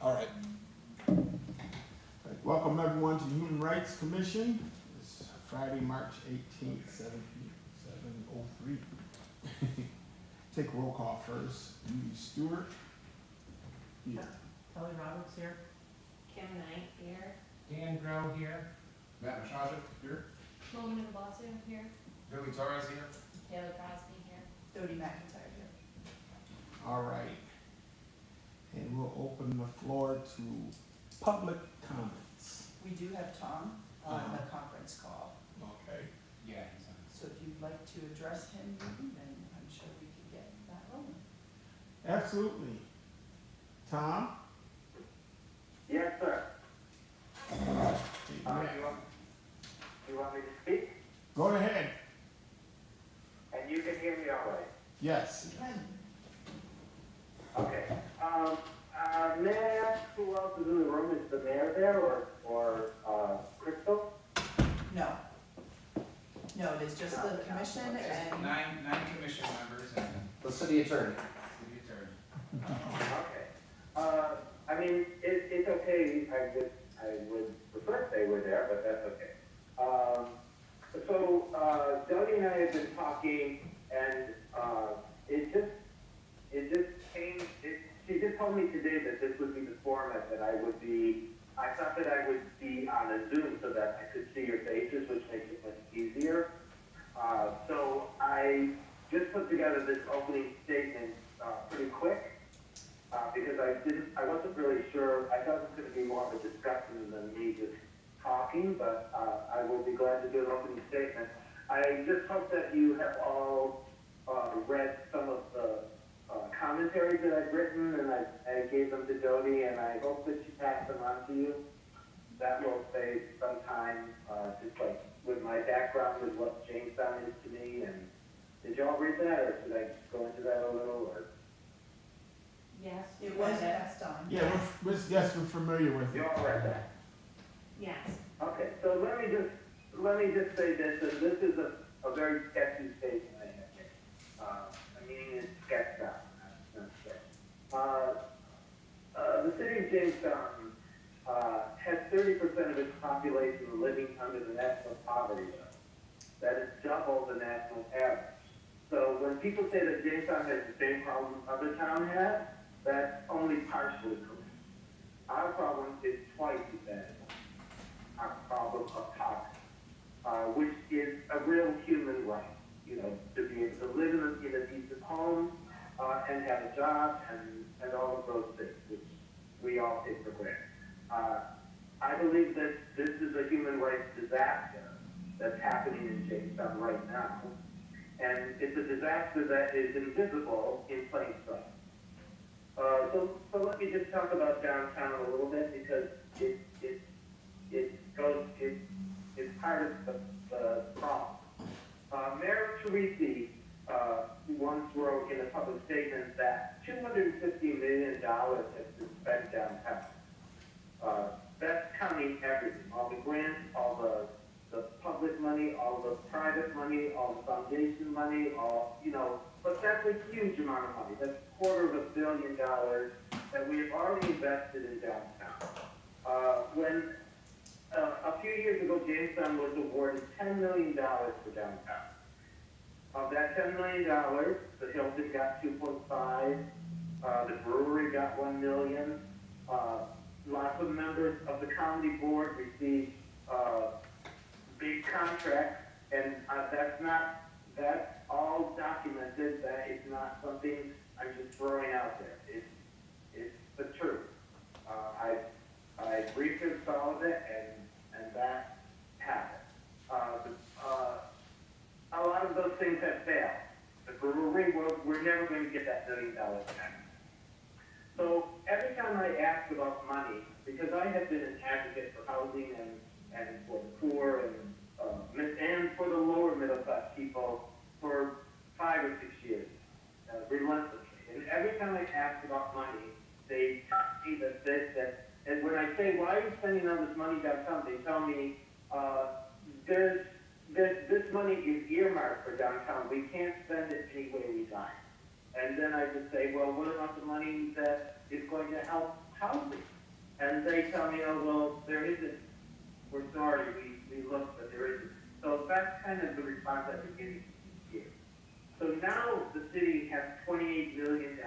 All right. Welcome everyone to the Human Rights Commission. It's Friday, March 18th, 7:03. Take roll call first. Judy Stewart. Here. Kelly Roberts here. Kim Knight here. Dan Grow here. Matt Mashaja here. Logan and Bossu here. Billy Torres here. Taylor Crosby here. Dodie McIntyre here. All right. And we'll open the floor to public comments. We do have Tom on the conference call, Okay. Yeah, he's on. so if you'd like to address him, then I'm sure we can get that rolling. Absolutely. Tom? Yes, sir. You want me to speak? Go ahead. And you can hear me all right? Yes. Okay. May I ask who else is in the room? Is the mayor there or Crystal? No. No, it is just the commission and, Nine commission members and The city attorney. city attorney. Okay. I mean, it's okay. I would prefer if they were there, but that's okay. So Dodie and I have been talking, and it just came. She just told me today that this would be the format that I would be. I thought that I would be on a Zoom so that I could see your faces, which makes it much easier. So I just put together this opening statement pretty quick because I wasn't really sure. I thought it was going to be more of a discussion than me just talking, but I will be glad to do an opening statement. I just hope that you have all read some of the commentaries that I've written, and I gave them to Dodie, and I hope that she passed them on to you. That will save some time, just like with my background, with what Jamestown is to me. And did y'all read that, or should I go into that a little? Or Yes. it was passed on. Yeah, yes, we're familiar with you it. all read that? Yes. Okay, so let me just say this, and this is a very sketchy statement I have here. I mean, it's sketched out, not sketched. The city of Jamestown has 30% of its population living under the national poverty level. That is double the national average. So when people say that Jamestown has the same problem other towns have, that's only partially correct. Our problem is twice as bad. Our problem of poverty, which is a real human right, you know, to be able to live in a decent home and have a job and all of those things, which we all take for granted. I believe that this is a human rights disaster that's happening in Jamestown right now, and it's a disaster that is invisible in plain sight. So let me just talk about downtown a little bit because it's part of the problem. Mayor Teresi once wrote in a public statement that $250 million has been spent downtown. That's counting everything, all the grants, all the public money, all the private money, all the foundation money, but that's a huge amount of money. That's $250 million that we have already invested in downtown. When a few years ago, Jamestown was awarded $10 million for downtown. Of that $10 million, the Hilton got 2.5, the brewery got 1 million, lots of members of the county board received big contracts, and that's all documented. That is not something I'm just throwing out there. It's the truth. I researched all of it, and that happened. A lot of those things have failed. The brewery, we're never going to get that $1 million back. So every time I ask about money, because I have been an advocate for housing and for the poor and for the lower middle class people for 5 or 6 years, relentlessly. And every time I ask about money, they tell me that and when I say, why are you spending all this money downtown, they tell me, this money is earmarked for downtown. We can't spend it any way we like. And then I just say, well, what about the money that is going to help housing? And they tell me, oh, well, there isn't, we're sorry, we looked, but there isn't. So that's kind of the response I've been getting here. So now the city has $28 million,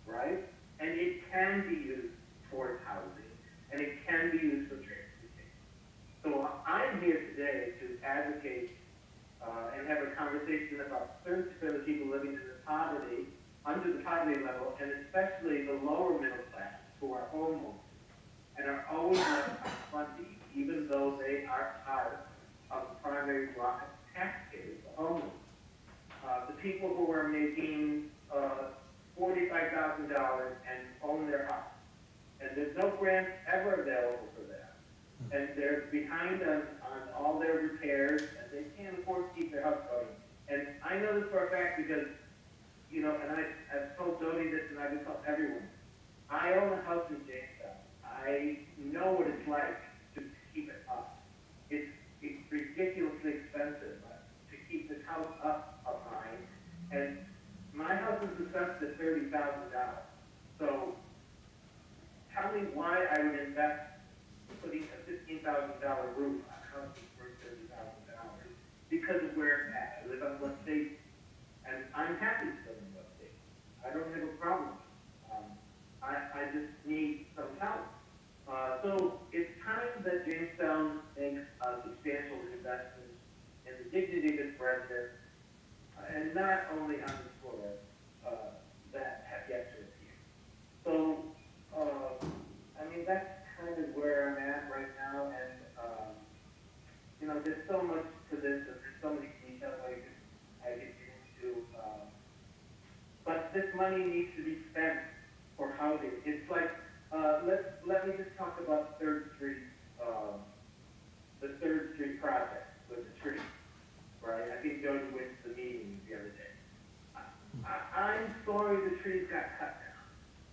right? And it can be used towards housing, and it can be used for transportation. So I'm here today to advocate and have a conversation about 30% of the people living in the poverty, under the poverty level, and especially the lower middle class who are homeless and are always left on funding, even though they are part of the primary block of taxpayers, the homeless. The people who are making $45,000 and own their house. And there's no grant ever available for that. And they're behind on all their repairs, and they can't afford to keep their house going. And I know this for a fact because, you know, and I've told Jody this and I've told everyone. I own a house in Jamestown. I know what it's like to keep it up. It's ridiculously expensive to keep this house up of mine. And my house is assessed at $30,000. So tell me why I would invest putting a $15,000 roof on a house that's worth $30,000 because of where it's at. I live on West State, and I'm happy to live in West State. I don't have a problem. I just need some help. So it's time that Jamestown makes substantial investments in the dignity of its residents, and not only on the floor that have yet to appear. So, I mean, that's kind of where I'm at right now, and, you know, there's so much to this, and there's so many details I could get into, but this money needs to be spent for housing. It's like, let me just talk about the Third Street project with the tree, right? I think Jody went to the meeting the other day. I'm sorry the trees got cut down.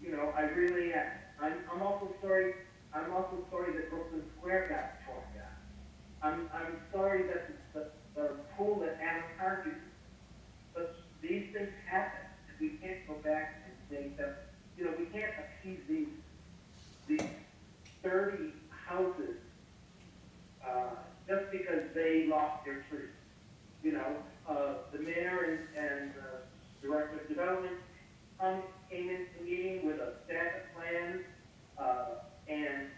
You know, I really am. I'm also sorry that Brooklyn Square got torn down. I'm sorry that the pool at Adam Park is, but these things happen, and we can't go back and think that, you know, we can't appease these 30 houses just because they lost their trees. You know, the mayor and director of development came into the meeting with a stack of plans, and,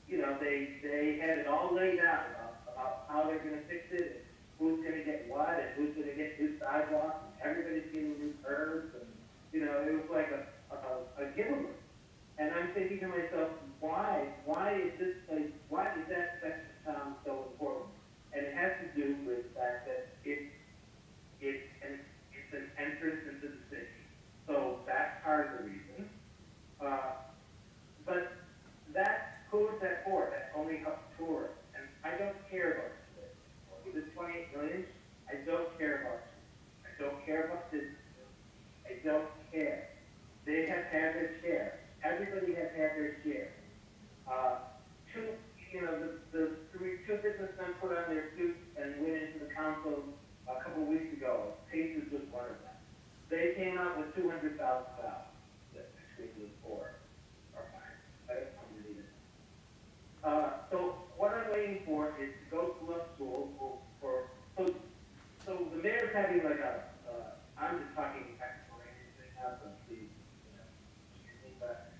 you know, they had it all laid out about how they're going to fix it, and who's going to get what, and who's going to get new sidewalks, and everybody's getting new curbs, and, you know, it was like a giveaway. And I'm thinking to myself, why is this place, why is that section of town so important? And it has to do with the fact that it's an entrance into the city. So that's part of the reason. But who is that for? That only helps tourists. And I don't care about tourists. With the 28 million, I don't care about tourists. I don't care about businesses. I don't care. They have had their share. Everybody has had their share. Two businessmen put on their suits and went into the council a couple of weeks ago. Pace is just one of them. They came out with $200,000. Actually, it was 4 or 5. I don't believe it. So what I'm waiting for is to go to love school so the mayor's having like I'm just talking extemporaneous thing now, so please, excuse me, but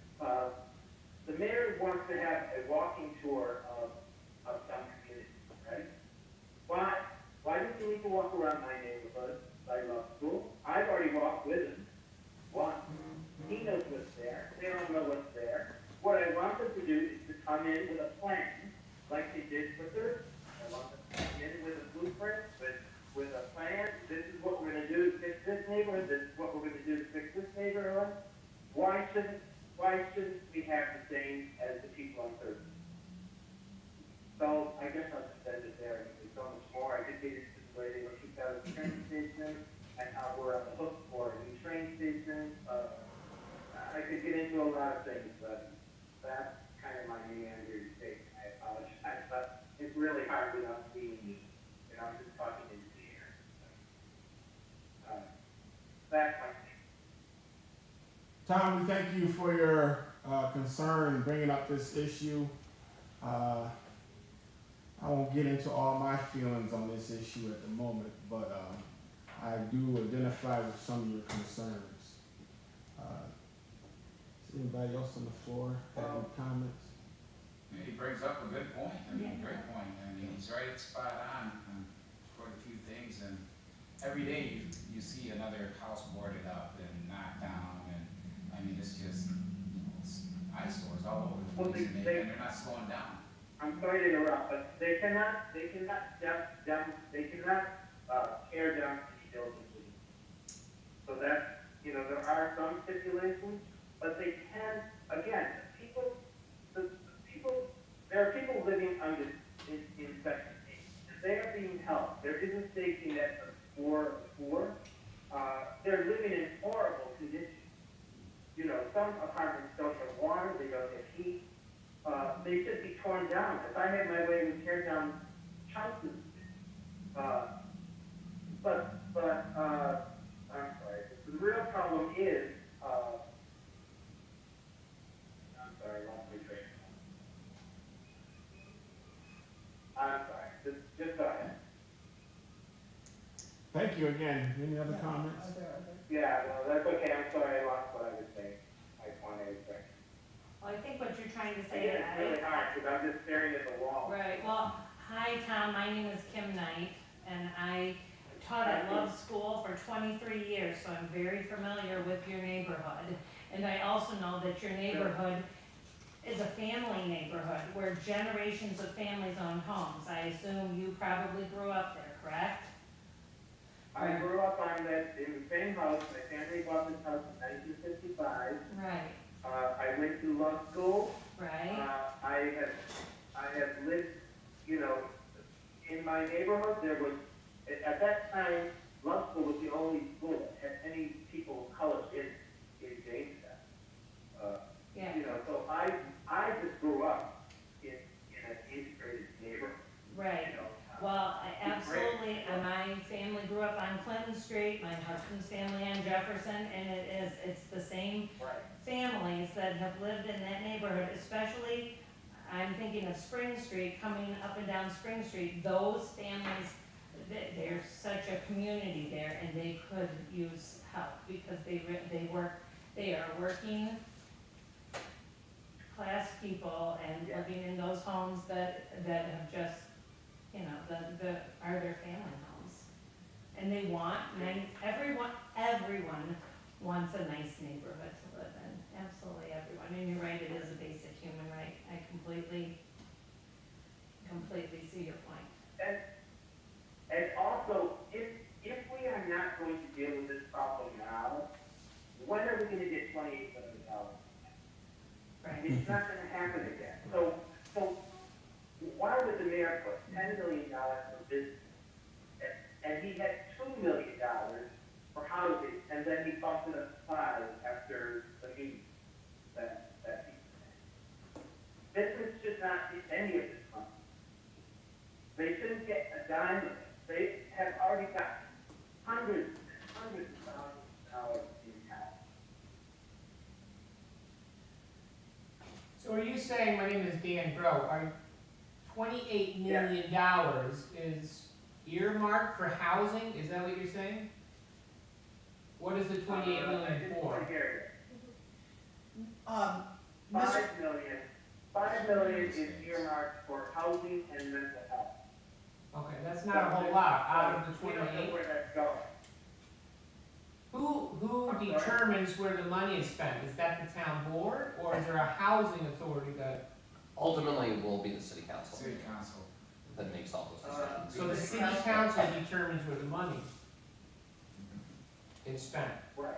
the mayor wants to have a walking tour of some communities, right? Why? Why does he need to walk around my neighborhood, by love school? I've already walked with him once. He knows what's there. They don't know what's there. What I want them to do is to come in with a plan, like they did for Thursday. I want them to come in with a blueprint, with a plan. This is what we're going to do to fix this neighborhood. This is what we're going to do to fix this neighborhood. Why shouldn't we have the same as the people on Thursday? So I guess I'll just end it there. There's so much more. I could get into the way they were kicked out of the train station and how we're on the hook for a new train station. I could get into a lot of things, but that's kind of my meandering take. I apologize, but it's really hard without seeing you. And I'm just talking into the air. That's my thing. Tom, we thank you for your concern bringing up this issue. I won't get into all my feelings on this issue at the moment, but I do identify with some of your concerns. Is anybody else on the floor have any comments? He brings up a good point, I mean, great point, I mean, he's right spot on quite a few things, and every day you see another house boarded up and knocked down, and, I mean, it's just, it's eyesores all over the place, and they're not slowing down. I'm sorry to interrupt, but they cannot tear down city buildings. So that, there are some stipulations, but they can, again, there are people living in Section 8, and they are being helped. There isn't safety net for poor. They're living in horrible conditions. Some apartments don't have water, they don't have heat. They should be torn down. If I had my way, we'd tear down chunks of it. But I'm sorry. The real problem is, I'm sorry, I lost my train of thought. I'm sorry. Just go ahead. Thank you again. Any other comments? Yeah, no, that's okay. I'm sorry. I lost what I was saying. I wanted to say. Well, I think what you're trying to I say, get it's really hard because I'm just staring at the wall. right, well, hi, Tom, my name is Kim Knight, and I taught at Love School for 23 years, so I'm very familiar with your neighborhood. And I also know that your neighborhood is a family neighborhood where generations of families own homes. I assume you probably grew up there, correct? I grew up in the same house. My family bought this house in 1955. Right, I went to law school. right, I have lived, in my neighborhood. There was, at that time, law school was the only school that had any people of color in Jamestown. yeah. So I just grew up in an integrated neighborhood. Right. Well, absolutely, and my family grew up on Clinton Street, my husband's family on Jefferson, and it's the same Right. families that have lived in that neighborhood, especially, I'm thinking of Spring Street, coming up and down Spring Street, those families, there's such a community there, and they could use help, because they are working class people and Yeah. living in those homes that have just, are their family homes. And they want everyone wants a nice neighborhood to live in, absolutely everyone, and you're right, it is a basic human right, I completely see your point. And also, if we are not going to deal with this problem now, when are we gonna get $28 million? Right, It's not gonna happen again. So why would the mayor put $10 million for business? And he had $2 million for housing, and then he bumped it up to $5 after the meeting that he had. Business should not get any of this money. They shouldn't get a dime of it. They have already got hundreds and hundreds of thousands of dollars in cash. So are you saying, my name is Dan Grow, are $28 million is earmarked for housing? Is that what you're saying? What is the 28 million for? I hear you. Mr. $5 million is earmarked for housing and mental health. Okay, that's not a whole lot out of the We don't know 28. where that's going. Who I'm sorry? determines where the money is spent? Is that the town board, or is there a housing authority that, Ultimately, it will be the city council City council. that makes all those decisions. so the city council determines where the money is spent? Right.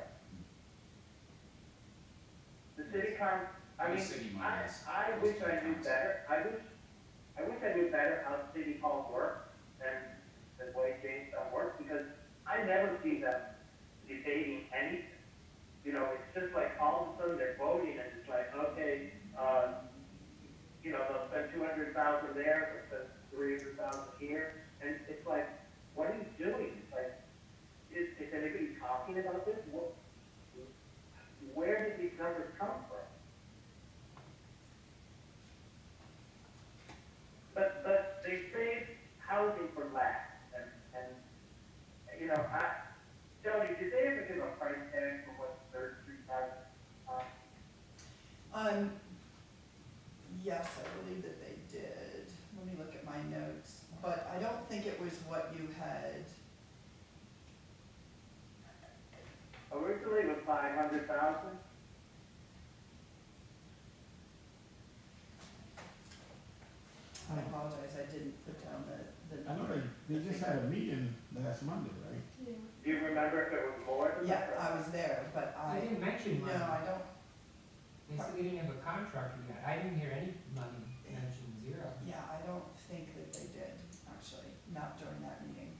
The city council, I The mean, city money is- I wish I knew better. I wish I knew better how city halls work and the way Jamestown works, because I never see them debating anything. It's just like all of a sudden they're voting and it's like, okay, they'll spend 200,000 there, they'll spend 300,000 here, and it's like, what are you doing? It's like, is anybody talking about this? Where did these numbers come from? know, Tony, did they ever give a price tag for what the third street project? Yes, I believe that they did. Let me look at my notes, but I don't think it was what you had. Originally it was 500,000. I apologize, I didn't put down the I know number. they just had a meeting last Monday, right? Do you remember if it was more than Yeah, that? I was there, but They didn't mention no, money. I don't, They said they didn't have a contract yet. I didn't hear any money mentioned, zero. yeah, I don't think that they did, actually, not during that meeting.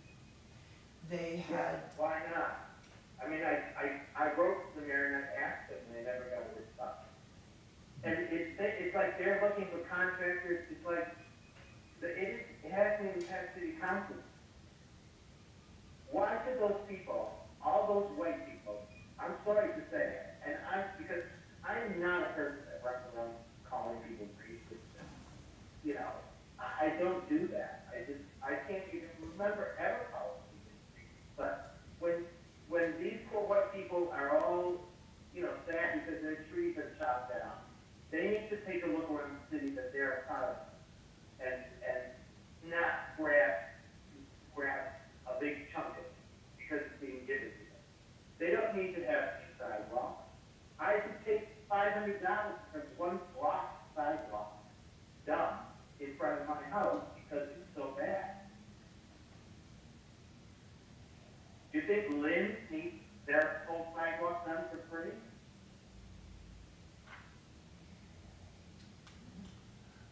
They had, Why not? I mean, I wrote to the mayor and I asked them, and they never got their stuff. And it's like they're looking for contractors, it's like, it hasn't even passed city council. Why should those people, all those white people, I'm sorry to say it, and because I'm not a person that runs around calling people racist, and, you know, I don't do that. I can't even remember ever calling people racist. But when these poor white people are all, you know, sad because their trees are chopped down, they need to take a look around the city that they're a part of, and not grab a big chunk of it because it's being given to them. They don't need to have a sidewalk. I could take $500 from one block sidewalk done in front of my house because it's so bad. Do you think Lynn needs their whole sidewalk done for free?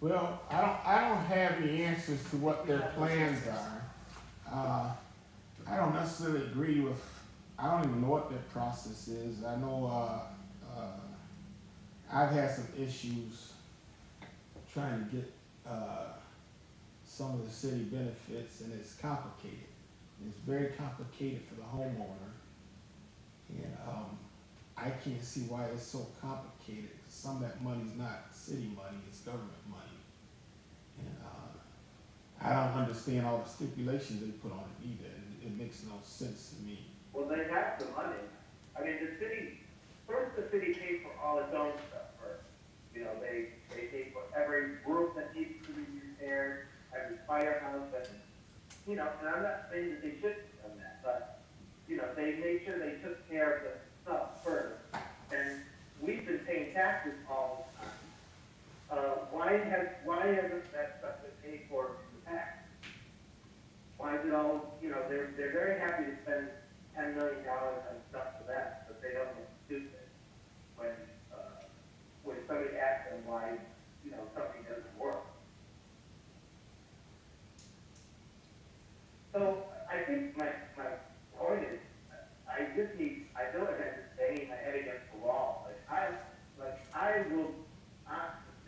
Well, I don't have the answers to what their plans are. I don't necessarily agree with, I don't even know what their process is. I know, I've had some issues trying to get, some of the city benefits, and it's complicated. It's very complicated for the homeowner. And, I can't see why it's so complicated. Some of that money's not city money, it's government money. And, I don't understand all the stipulations they put on it either. It makes no sense to me. Well, they have the money. I mean, the city paid for all its own stuff first. You know, they paid for every roof that needs to be repaired, every firehouse, and, you know, and I'm not saying that they shouldn't have done that, but, you know, they made sure they took care of the stuff first. And we've been paying taxes all the time. Why hasn't that stuff been paid for in the past? Why is it all, you know, they're very happy to spend $10 million on stuff for that, but they don't look stupid when somebody asks them why, you know, something doesn't work. So I think my point is, I feel like I'm just banging my head against the wall.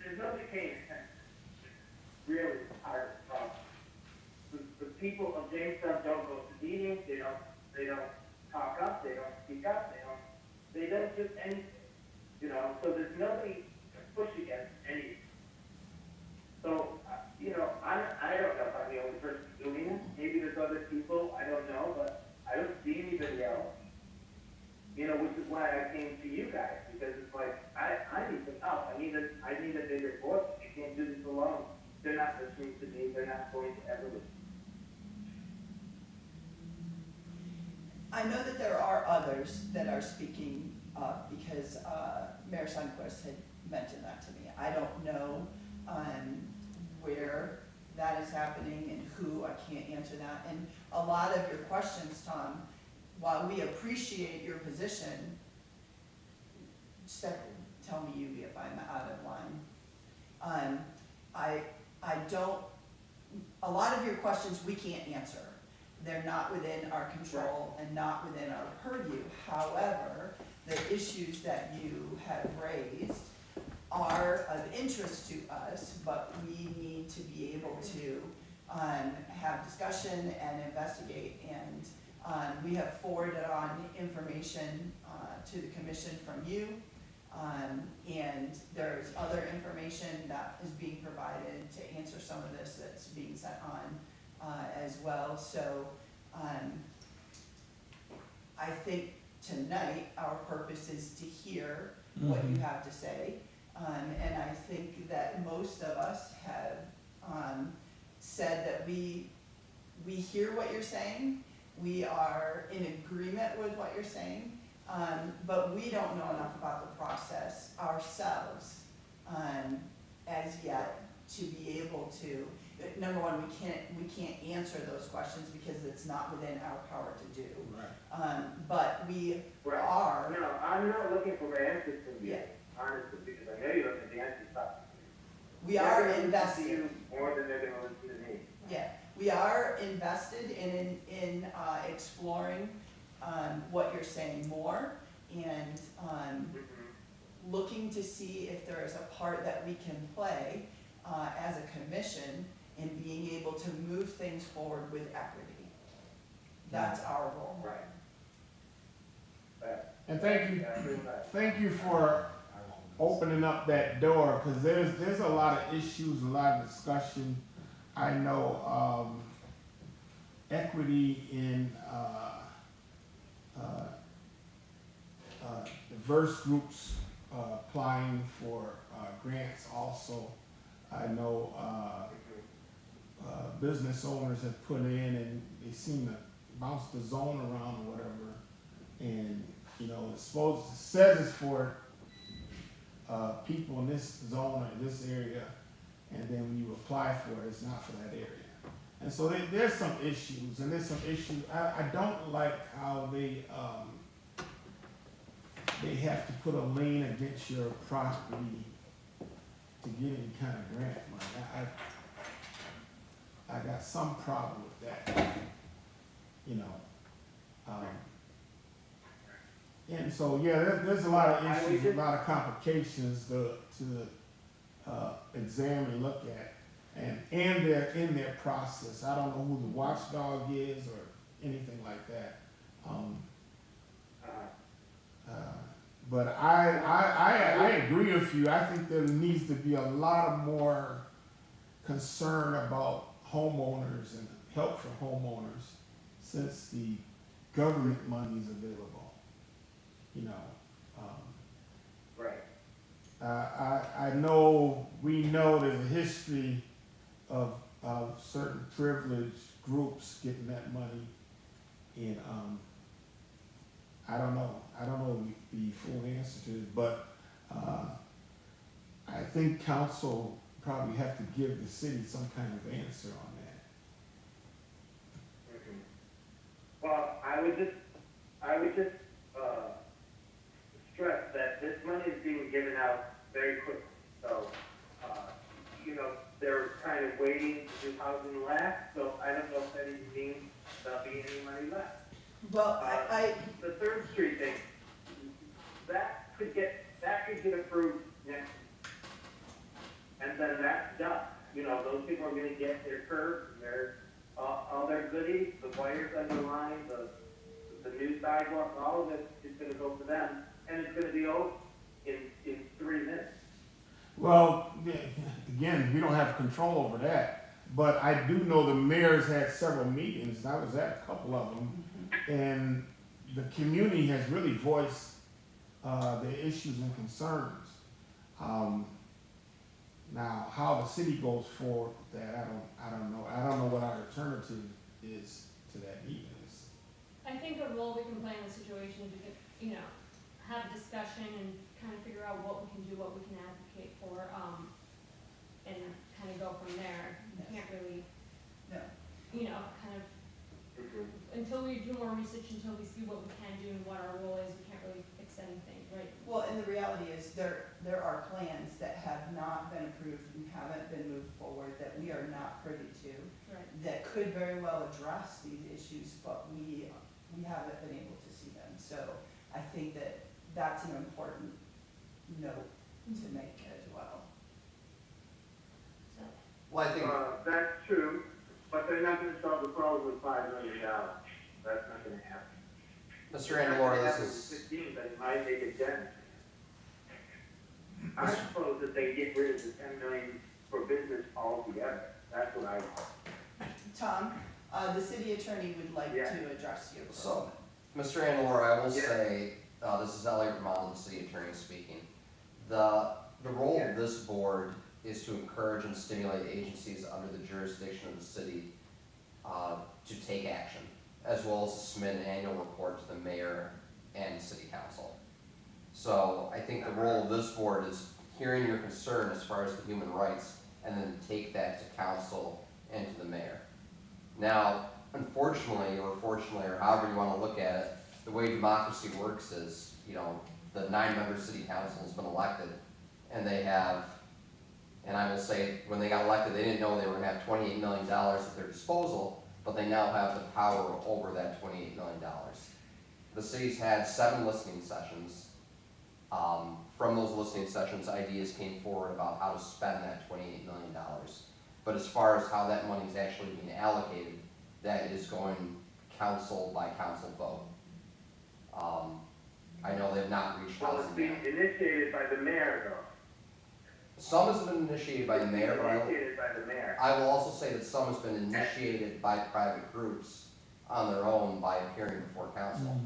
There's nobody paying attention. Really part of the problem. The people of Jamestown don't go to meetings, they don't talk up, they don't speak up, they don't do anything. You know, so there's nobody to push against anything. So, you know, I don't know if I'm the only person doing it. Maybe there's other people, I don't know, but I don't see anybody else. You know, which is why I came to you guys, because it's like, I need some help. I need a bigger voice. I can't do this alone. They're not listening to me. They're not going to ever listen. I know that there are others that are speaking up because Mayor Sundquist had mentioned that to me. I don't know where that is happening and who, I can't answer that. And a lot of your questions, Tom, while we appreciate your position, tell me you if I'm out of line. I don't, a lot of your questions we can't answer. They're not within our control and not within our purview. However, the issues that you have raised are of interest to us, but we need to be able to have discussion and investigate. And we have forwarded on information to the commission from you. And there's other information that is being provided to answer some of this that's being sent on as well. So I think tonight, our purpose is to hear what you have to say. And I think that most of us have, said that we hear what you're saying, we are in agreement with what you're saying, but we don't know enough about the process ourselves, as yet to be able to, number one, we can't answer those questions because it's not within our power to do. Right. But we Right. are, No, I'm not looking for answers from you, Yeah. honestly, because I know you're looking at the answers stuff. we are invested. You more than they're gonna listen to me. Yeah, we are invested in exploring, what you're saying more and, looking to see if there is a part that we can play, as a commission in being able to move things forward with equity. That's our role. Right. But, And thank you, yeah, pretty much. thank you for opening up that door, because there's a lot of issues, a lot of discussion. I know equity in diverse groups applying for grants also. I know business owners have put in and they seem to bounce the zone around or whatever. And, you know, it says it's for people in this zone or this area, and then when you apply for it, it's not for that area. And so there's some issues, and there's some issues. I don't like how they have to put a lien against your property to get any kind of grant money. I got some problem with that, you know. And so, yeah, there's a lot of issues, a lot of complications to examine and look at. And they're in their process. I don't know who the watchdog is or anything like that. But I agree with you. I think there needs to be a lot of more concern about homeowners and help for homeowners since the government money is available. You know, Right. I know, we know there's a history of certain privileged groups getting that money, and I don't know the full answer to it, but I think council probably have to give the city some kind of answer on that. Well, I would just stress that this money is being given out very quickly. So, you know, they're kind of waiting to do housing last, so I don't know if that even means there'll be any money left. Well, The Third Street thing, that could get approved next week. And then that's done. You know, those people are gonna get their curb, all their goodies, the wires underlined, the new sidewalk, all of it is gonna go for them, and it's gonna be over in 3 minutes. Well, again, we don't have control over that, but I do know the mayor's had several meetings, and I was at a couple of them, and the community has really voiced their issues and concerns. Now, how the city goes forward with that, I don't know. I don't know what our alternative is to that either. I think a role we can play in the situation is we could, you know, have a discussion and kind of figure out what we can do, what we can advocate for, and kind of go from there. We can't really, no. you know, kind of, until we do more research, until we see what we can do and what our role is, we can't really fix anything, right? Well, and the reality is there are plans that have not been approved and haven't been moved forward that we are not privy to, Right. that could very well address these issues, but we haven't been able to see them. So I think that that's an important note to make as well. So, Well, I think, That's true, but they're not gonna solve the problem with $5 million. That's not gonna happen. Mr. Andalora, this After is, 15, that might make a dent. I suppose that they get rid of the 10 million for business altogether. That's what I want. Tom, the city attorney would like Yeah. to address you for a So- moment. Mr. Andalora, I will Yeah. say, this is Elliot Romano, the city attorney speaking. The role of this board is to encourage and stimulate agencies under the jurisdiction of the city to take action, as well as to submit an annual report to the mayor and city council. So I think the role of this board is hearing your concern as far as the human rights, and then take that to council and to the mayor. Now, unfortunately, or fortunately, or however you wanna look at it, the way democracy works is, you know, the 9-member city council has been elected, and they have, and I will say, when they got elected, they didn't know they were gonna have $28 million at their disposal, but they now have the power over that $28 million. The city's had 7 listening sessions. From those listening sessions, ideas came forward about how to spend that $28 million. But as far as how that money is actually being allocated, that is going council by council vote. I know they've not reached Well, it's housing being yet. initiated by the mayor, though. Some has been initiated by the mayor, but Initiated by the mayor. I will also say that some has been initiated by private groups on their own by appearing before council.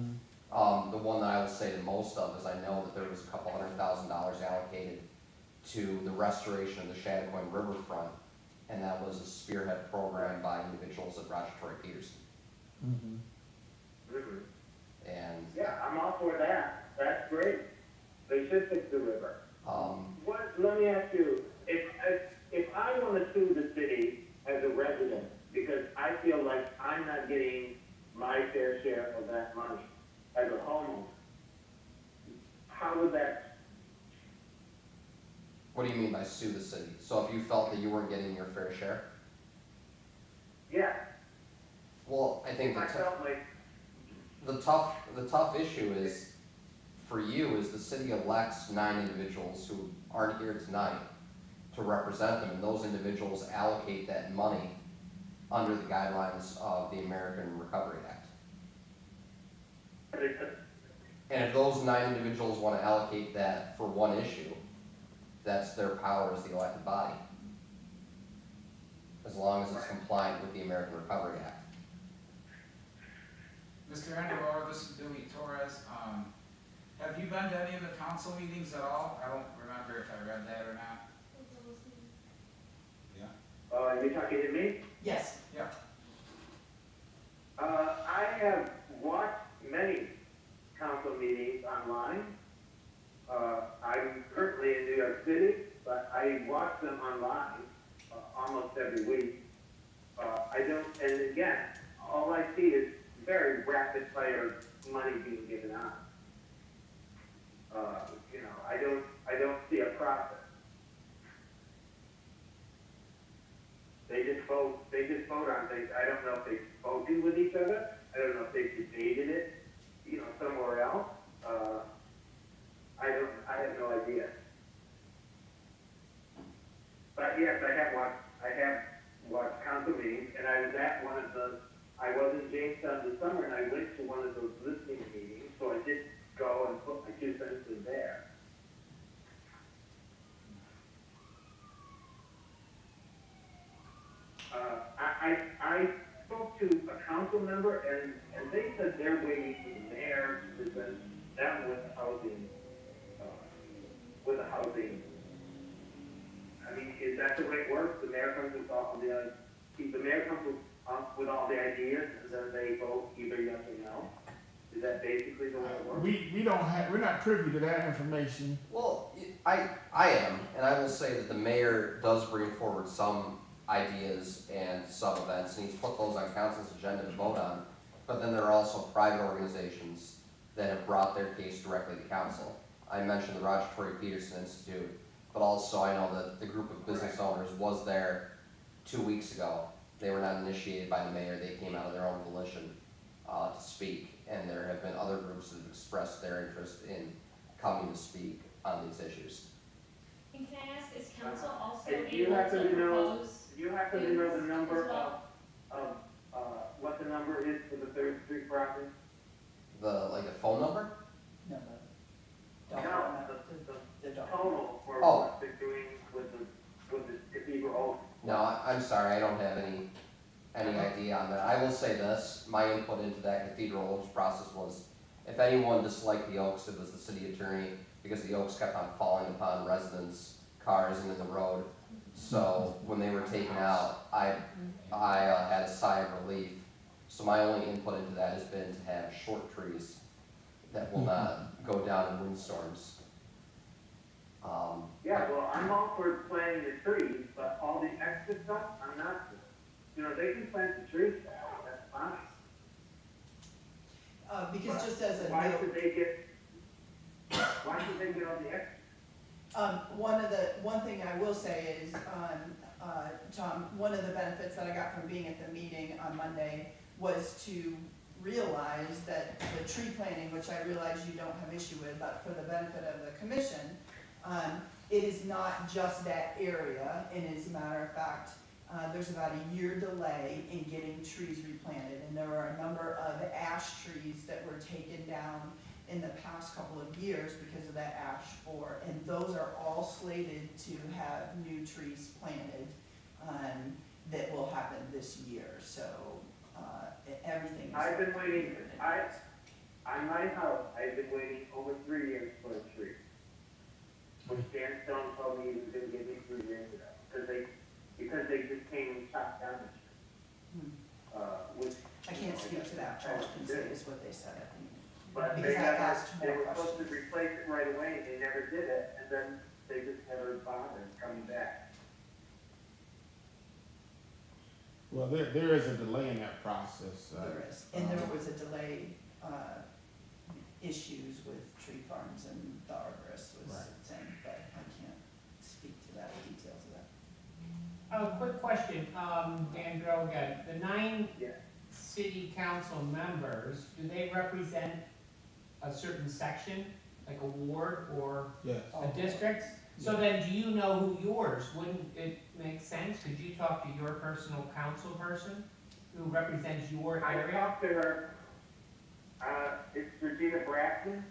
The one that I will say the most of is I know that there was a couple $100,000 allocated to the restoration of the Chattacoin Riverfront, and that was a spearhead program by individuals at Roger Troy Peterson. Mhm. And, Yeah, I'm all for that. That's great. They should fix the river. Let me ask you, if I want to sue the city as a resident, because I feel like I'm not getting my fair share of that money as a homeowner, how would that, what do you mean by sue the city? So if you felt that you weren't getting your fair share? yeah, Well, I think I felt like, the tough issue is, for you, is the city elects 9 individuals who aren't here tonight to represent them, and those individuals allocate that money under the guidelines of the American Recovery Act. And if those 9 individuals want to allocate that for one issue, that's their power as the elected body, as long as it's compliant with the American Recovery Act. Mr. Andalora, this is Billy Torres. Have you been to any of the council meetings at all? I don't remember if I read that or not. Yeah. you're talking to me? Yes. Yeah. I have watched many council meetings online. I'm currently in New York City, but I watch them online almost every week. And again, all I see is very rapid fire money being given out. I don't see a process. They just vote on things. I don't know if they spoken with each other. I don't know if they debated it, somewhere else. I have no idea. But yes, I have watched council meetings, and I was in Jamestown this summer, and I went to one of those listening meetings, so I did go and put my 2 cents in there. I spoke to a council member, and they said they're waiting for the mayor to present them with housing. I mean, is that the way it works? The mayor comes with all with all the ideas, and then they vote either yes or no? Is that basically the way it works? We're not privy to that information. Well, I am, and I will say that the mayor does bring forward some ideas and some events, and he's put those on council's agenda to vote on. But then there are also private organizations that have brought their case directly to council. I mentioned the Roger Troy Peterson Institute, but also I know that the group of business owners was there 2 weeks ago. They were not initiated by the mayor, they came out of their own volition to speak, and there have been other groups that have expressed their interest in coming to speak on these issues. And can I ask, is council also Do able you to happen to know- propose? Do you happen to know the number as well? of what the number is for the 3rd Street property? The phone number? No, No, the dog. total for Oh. what they're doing with the cathedral. No, I'm sorry, I don't have any idea on that. I will say this, my input into that Cathedral Oaks process was, if anyone disliked the Oaks, it was the city attorney, because the Oaks kept on falling upon residents' cars and in the road. So when they were taken out, I had a sigh of relief. So my only input into that has been to have short trees that will not go down in windstorms. Yeah, well, I'm all for planting the trees, but all the extra stuff, I'm not for. You know, they can plant the trees, that's fine. Because just as a Why note, should they get all the extra? one thing I will say is, Tom, one of the benefits that I got from being at the meeting on Monday was to realize that the tree planting, which I realize you don't have issue with, but for the benefit of the commission, it is not just that area, and as a matter of fact, there's about a year delay in getting trees replanted, and there are a number of ash trees that were taken down in the past couple of years because of that ash borer, and those are all slated to have new trees planted, that will happen this year, so, everything is. I've been waiting, on my house, I've been waiting over 3 years for a tree. Which Dan Stone told me he was gonna give me 3 years ago, because they just came and chopped down the tree. Which. I can't speak to that, all I can say is what they said at the meeting. But Because they I never, asked they more were supposed to questions. replace it right away, and they never did it, and then they just never bothered coming back. Well, there is a delay in that process. There is, and there was a delay, issues with tree farms and the arborist was Right. saying, but I can't speak to that, details of that. Quick question, Dan Groh again, the 9 Yeah. city council members, do they represent a certain section, like a ward or Yes. a district? So then, do you know who yours, wouldn't it make sense, could you talk to your personal council person who represents your I area? talked to her, it's Regina Braxton.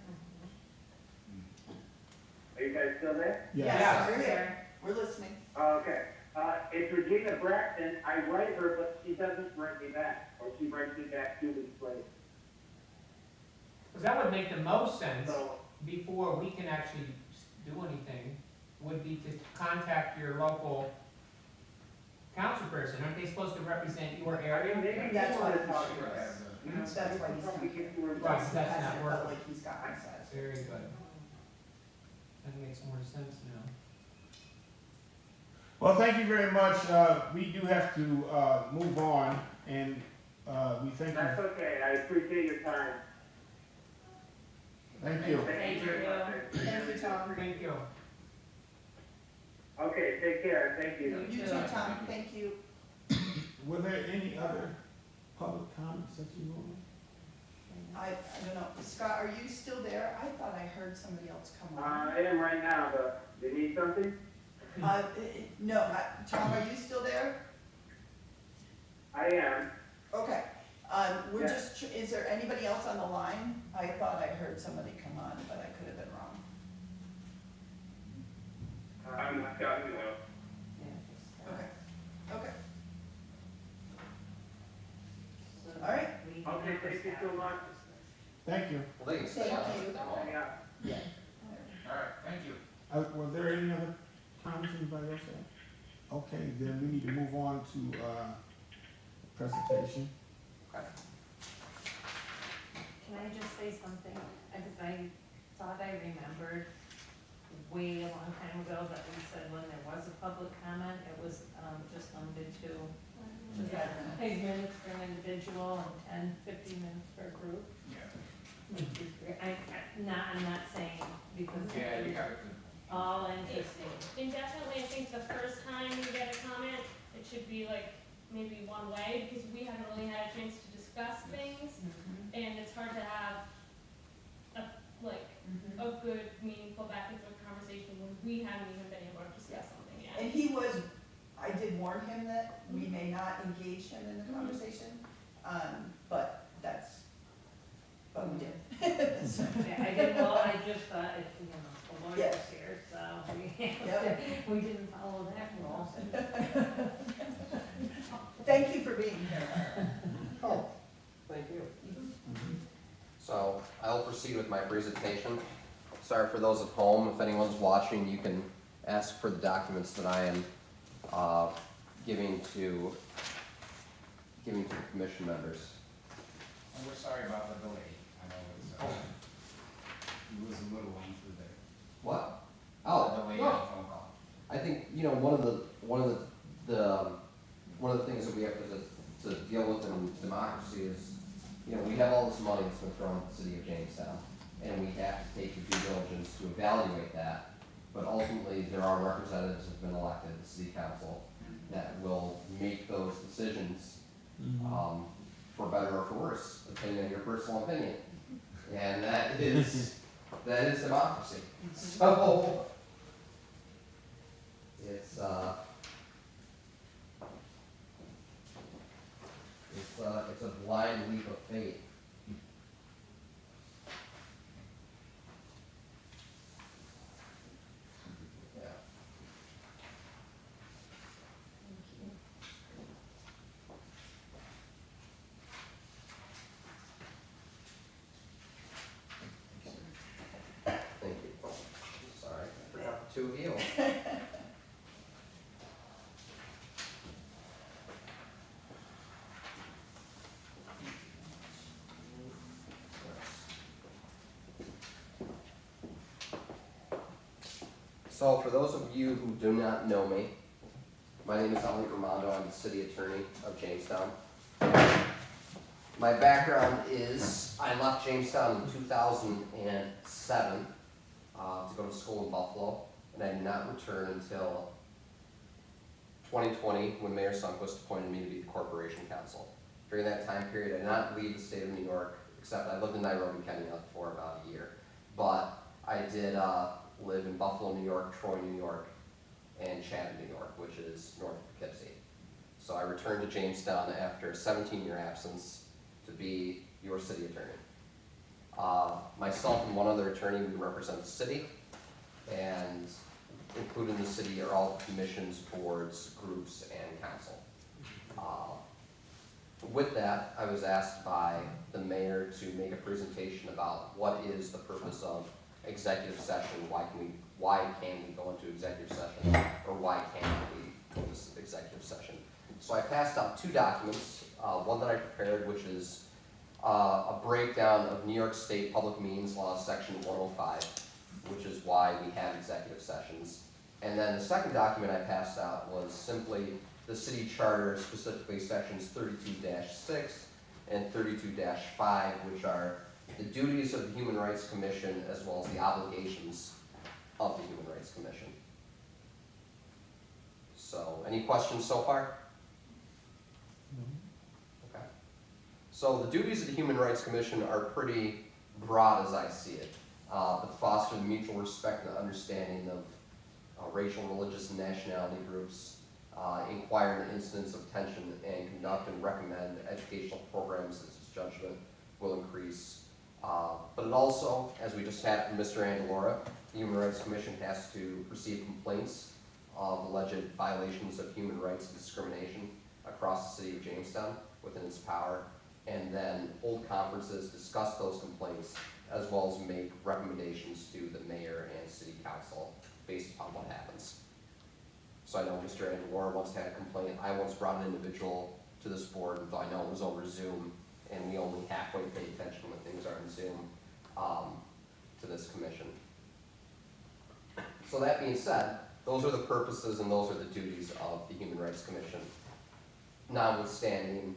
Are you guys still there? Yes. Yeah. We're here, we're listening. Okay, it's Regina Braxton, I write her, but she doesn't write me back, or she writes me back 2 weeks later. Because that would make the most sense, So, before we can actually do anything, would be to contact your local council person, aren't they supposed to represent your area? maybe That's you why wanna he's talk to here. her. That's why he's Probably coming. get to her. Right. That's that's not hasn't felt working. like he's got access. Very good. That makes more sense now. Well, thank you very much. We do have to move on, and we thank That's you. okay, I appreciate your time. Thank you. Thank you very much. Thank you, Tom. Thank you. Okay, take care, thank you. You too, Tom, thank you. Were there any other public comments that you want? I don't know, Scott, are you still there? I thought I heard somebody else come on. I am right now, but you need something? No, Tom, are you still there? I am. Okay, we're Yeah. just, is there anybody else on the line? I thought I heard somebody come on, but I could have been wrong. I'm Scott, you know. Okay, okay. All right. Okay, thank you so much. Thank you. Well, they can stay on Thank if you. they want. Yeah. Alright, thank you. Were there any other comments anybody else had? Okay, then we need to move on to presentation. Okay. Can I just say something? I thought I remembered way a long time ago that we said when there was a public comment, it was, just limited to, was that 5 minutes for an individual and 15 minutes per group? Yeah. I'm not saying because Yeah, you it's got it. all interesting. And definitely, I think the first time you get a comment, it should be like maybe one way, because we haven't really had a chance to discuss things, and it's hard to have a good, meaningful back and forth conversation when we haven't even been able to discuss something yet. And he was, I did warn him that we may not engage him in the conversation, but we did. So, Yeah, I did, well, I just thought, the lawyer's here, so we didn't follow that rule. Thank you for being here. So I'll proceed with my presentation. Sorry for those at home, if anyone's watching, you can ask for the documents that I am giving to the commission members. And we're sorry about the delay. I know it was a little lengthy there. What? The Oh, delay no. on the phone call. I think, one of the things that we have to deal with in democracy is, we have all this money that's been thrown at the city of Jamestown, and we have to take the due diligence to evaluate that. But ultimately, there are representatives that have been elected to the city council that will make those decisions, for better or for worse, depending on your personal opinion. And that is democracy. So, it's a blind leap of faith. Yeah. Thank you. Sorry, I forgot the two of you. So for those of you who do not know me, my name is Untitled Chapter. I'm the city attorney of Jamestown. My background is I left Jamestown in 2007 to go to school in Buffalo, and I did not return until 2020 when Mayor Sundquist appointed me to be the corporation counsel. During that time period, I did not leave the state of New York, except I lived in Nairobi, Kenya for about a year. But I did live in Buffalo, New York, Troy, New York, and Chatham, New York, which is north of Poughkeepsie. So I returned to Jamestown after a 17-year absence to be your city attorney. Myself and one other attorney, we represent the city, and included in the city are all the commissions, boards, groups, and council. With that, I was asked by the mayor to make a presentation about what is the purpose of executive session, why can we go into executive session, or why can't we go into executive session. So I passed out two documents, one that I prepared, which is a breakdown of New York State Public Meetings Law, Section 105, which is why we have executive sessions. And then the second document I passed out was simply the city charter, specifically sections 32-6 and 32-5, which are the duties of the Human Rights Commission as well as the obligations of the Human Rights Commission. So, any questions so far? Okay. So the duties of the Human Rights Commission are pretty broad as I see it. To foster the mutual respect and understanding of racial, religious, and nationality groups, inquire into incidents of tension, and conduct and recommend educational programs as its judgment will increase. But it also, as we just had from Mr. Andalora, the Human Rights Commission has to receive complaints of alleged violations of human rights and discrimination across the city of Jamestown within its power, and then hold conferences, discuss those complaints, as well as make recommendations to the mayor and city council based upon what happens. So I know Mr. Andalora once had a complaint. I once brought an individual to this board, though I know it was over Zoom, and we only halfway pay attention when things are on Zoom to this commission. So that being said, those are the purposes and those are the duties of the Human Rights Commission, notwithstanding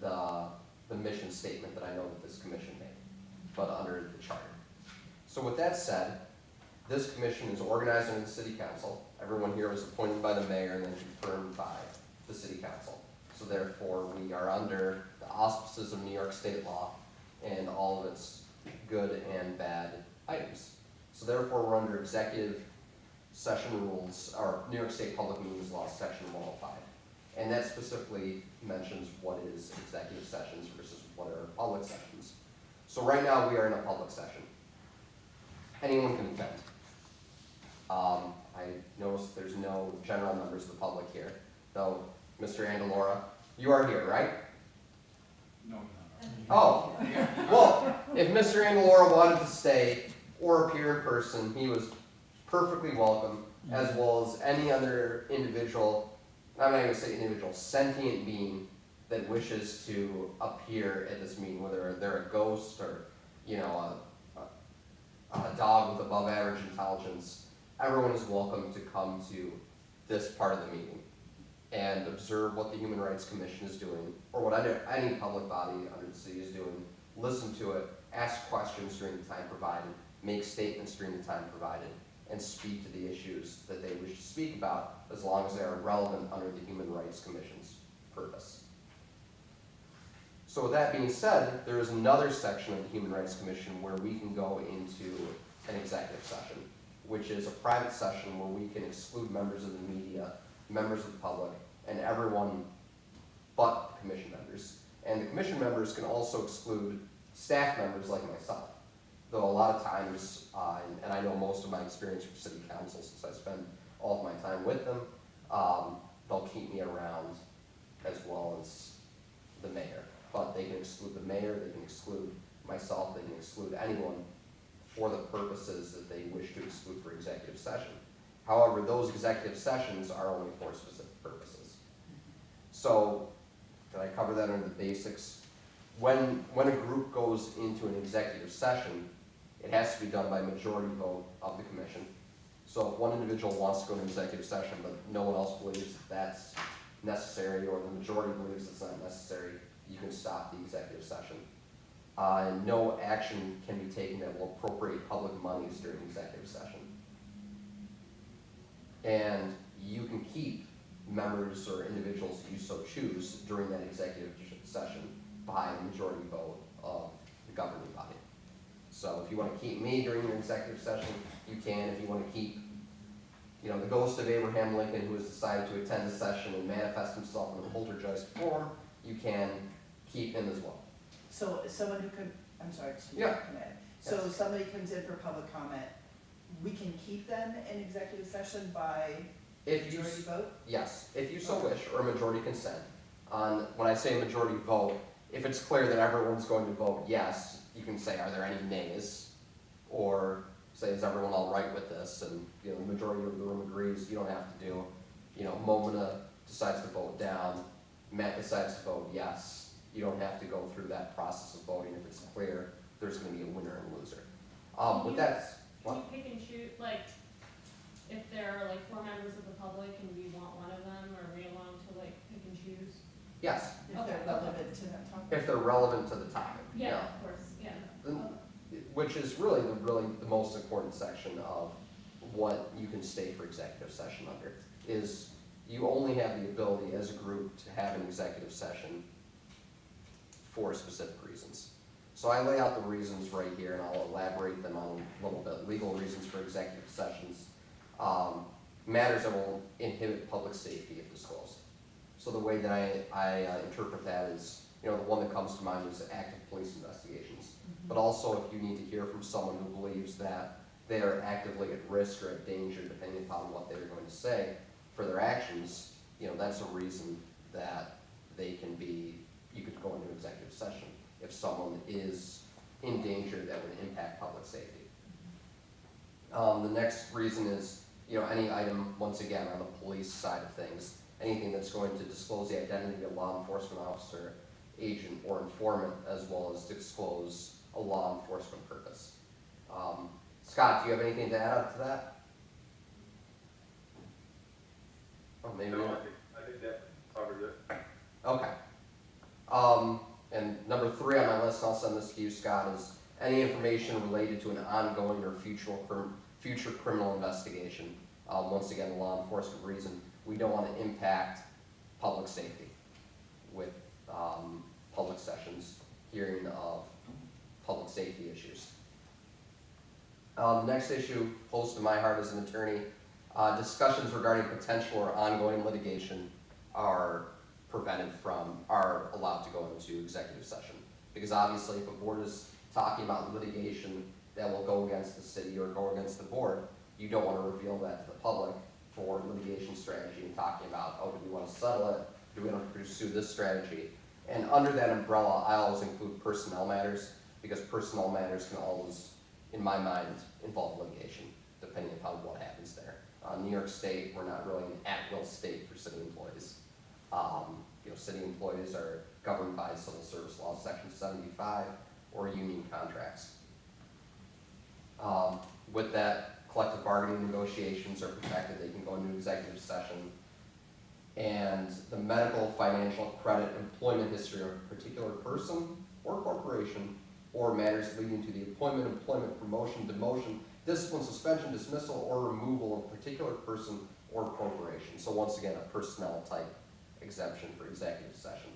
the mission statement that I know that this commission made, but under the charter. So with that said, this commission is organized under the city council. Everyone here was appointed by the mayor and then confirmed by the city council. So therefore, we are under the auspices of New York state law and all of its good and bad items. So therefore, we're under executive session rules, or New York State Public Meetings Law, Section 105. And that specifically mentions what is executive sessions versus what are public sessions. So right now, we are in a public session. Anyone can attend. I noticed there's no general members of the public here, though Mr. Andalora, you are here, right? No, Oh, well, if Mr. Angelora wanted to stay or appear in person, he was perfectly welcome, as well as any other individual, I'm not even gonna say individual, sentient being that wishes to appear at this meeting, whether they're a ghost or, you know, a dog with above average intelligence. Everyone is welcome to come to this part of the meeting and observe what the Human Rights Commission is doing, or what any public body under the city is doing, listen to it, ask questions during the time provided, make statements during the time provided, and speak to the issues that they wish to speak about, as long as they are relevant under the Human Rights Commission's purpose. So with that being said, there is another section of the Human Rights Commission where we can go into an executive session, which is a private session where we can exclude members of the media, members of the public, and everyone but the commission members. And the commission members can also exclude staff members like myself. Though a lot of times, and I know most of my experience from city council since I spend all of my time with them, they'll keep me around as well as the mayor. But they can exclude the mayor, they can exclude myself, they can exclude anyone for the purposes that they wish to exclude for executive session. However, those executive sessions are only for specific purposes. So, did I cover that under the basics? When a group goes into an executive session, it has to be done by majority vote of the commission. So if one individual wants to go into executive session, but no one else believes that that's necessary, or the majority believes it's not necessary, you can stop the executive session. And no action can be taken that will appropriate public monies during executive session. And you can keep members or individuals you so choose during that executive session by a majority vote of the governing body. So if you want to keep me during your executive session, you can. If you want to keep, you know, the ghost of Abraham Lincoln, who has decided to attend the session and manifest himself in a poltergeist form, you can keep him as well. So someone who could, I'm sorry, excuse me. Yeah. So Yes. somebody comes in for public comment, we can keep them in executive session by If you, majority vote? yes, if you so wish, or majority consent. When I say majority vote, if it's clear that everyone's going to vote yes, you can say, are there any nays? Or say, is everyone all right with this? And, you know, the majority of the room agrees, you don't have to do, you know, Momina decides to vote down, Matt decides to vote yes. You don't have to go through that process of voting if it's clear there's gonna be a winner and loser. With that, Can what? you pick and choose, like, if there are like 4 members of the public and we want one of them, or are we allowed to like pick and choose? Yes, If they're Okay. relevant to that topic. if they're relevant to the topic. Yeah, of course, yeah. Which is really the most important section of what you can stay for executive session under, is you only have the ability as a group to have an executive session for specific reasons. So I lay out the reasons right here, and I'll elaborate them on a little bit. Legal reasons for executive sessions. Matters that will inhibit public safety if disclosed. So the way that I interpret that is, you know, the one that comes to mind is active police investigations. But also if you need to hear from someone who believes that they are actively at risk or at danger, depending upon what they're going to say for their actions, you know, that's a reason that they can be, you could go into executive session if someone is in danger that would impact public safety. The next reason is, you know, any item, once again, on the police side of things, anything that's going to disclose the identity of a law enforcement officer, agent, or informant, as well as disclose a law enforcement purpose. Scott, do you have anything to add up to that? Oh, maybe No, not. I think that covers it. Okay. And number 3 on my list, I'll send this to you, Scott, is any information related to an ongoing or future criminal investigation. Once again, a law enforcement reason. We don't want to impact public safety with public sessions, hearing of public safety issues. The next issue, close to my heart as an attorney, discussions regarding potential or ongoing litigation are allowed to go into executive session. Because obviously if a board is talking about litigation that will go against the city or go against the board, you don't want to reveal that to the public for litigation strategy and talking about, oh, do we want to settle it? Do we want to pursue this strategy? And under that umbrella, I always include personnel matters. because personnel matters can always, in my mind, involve litigation, depending upon what happens there. New York State, we're not really an at-will state for city employees. City employees are governed by civil service law, section 75, or union contracts. With that, collective bargaining negotiations are protected. They can go into executive session. And the medical, financial, credit, employment history of a particular person or corporation, or matters leading to the appointment, employment, promotion, demotion, discipline, suspension, dismissal, or removal of a particular person or corporation. So once again, a personnel type exemption for executive session.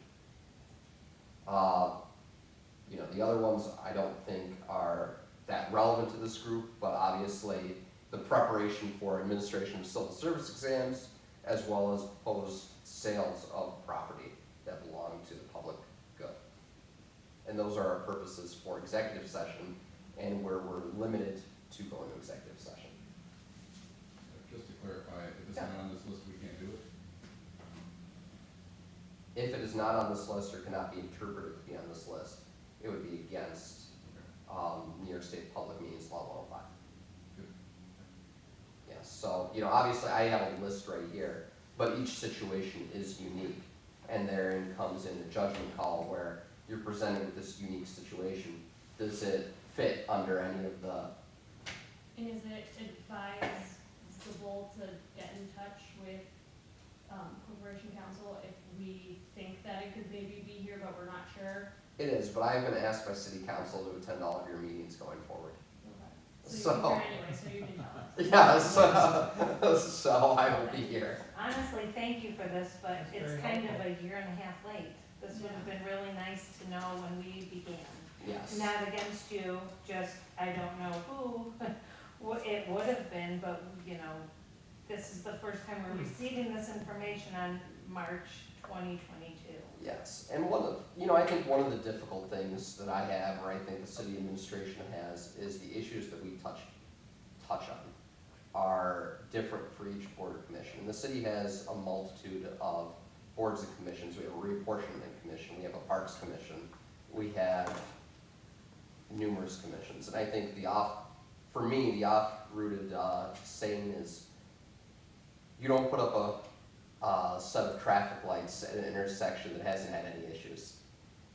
The other ones I don't think are that relevant to this group, but obviously the preparation for administration of civil service exams, as well as proposed sales of property that belong to the public good. And those are our purposes for executive session, and where we're limited to go into executive session. Just to clarify, if it's not on this list, we can't do it? If it is not on this list or cannot be interpreted to be on this list, it would be against New York State Public Meetings Law 105. Good. Yes, so, obviously I have a list right here, but each situation is unique. And therein comes in a judgment call where you're presented with this unique situation. Does it fit under any of the, And is it advisable to get in touch with, Corporation Counsel if we think that it could maybe be here, but we're not sure? it is, but I have been asked by city council to attend all of your meetings going forward. Okay. So you're So- here anyway, so you can tell us. Yes, so I will be here. Honestly, thank you for this, but That's it's very kind of helpful. a year and a half late. This would have been really nice to know when we began. Yes. Not against you, just, I don't know who it would have been, but, this is the first time we're receiving this information on March 2022. Yes, and I think one of the difficult things that I have, or I think the city administration has, is the issues that we touch on are different for each board or commission. And the city has a multitude of boards and commissions. We have a reapportionment commission, we have a parks commission, we have numerous commissions. And I think for me, the off-rooted saying is, you don't put up a set of traffic lights at an intersection that hasn't had any issues.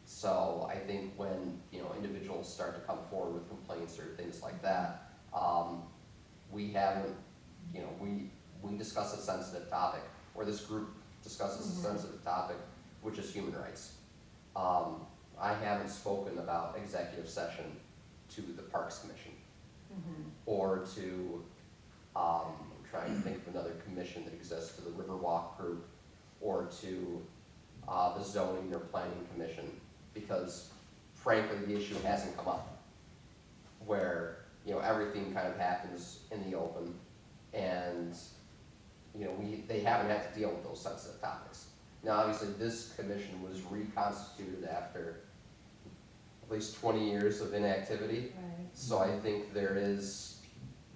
So I think when, individuals start to come forward with complaints or things like that, we haven't, we discuss a sensitive topic, or this group discusses a sensitive topic, which is human rights. I haven't spoken about executive session to the Parks Commission, or to, I'm trying to think of another commission that exists, to the Riverwalk group, or to the zoning or planning commission, because frankly, the issue hasn't come up, where, everything kind of happens in the open, and, they haven't had to deal with those sensitive topics. Now, obviously, this commission was reconstituted after at least 20 years of inactivity, Right. so I think there is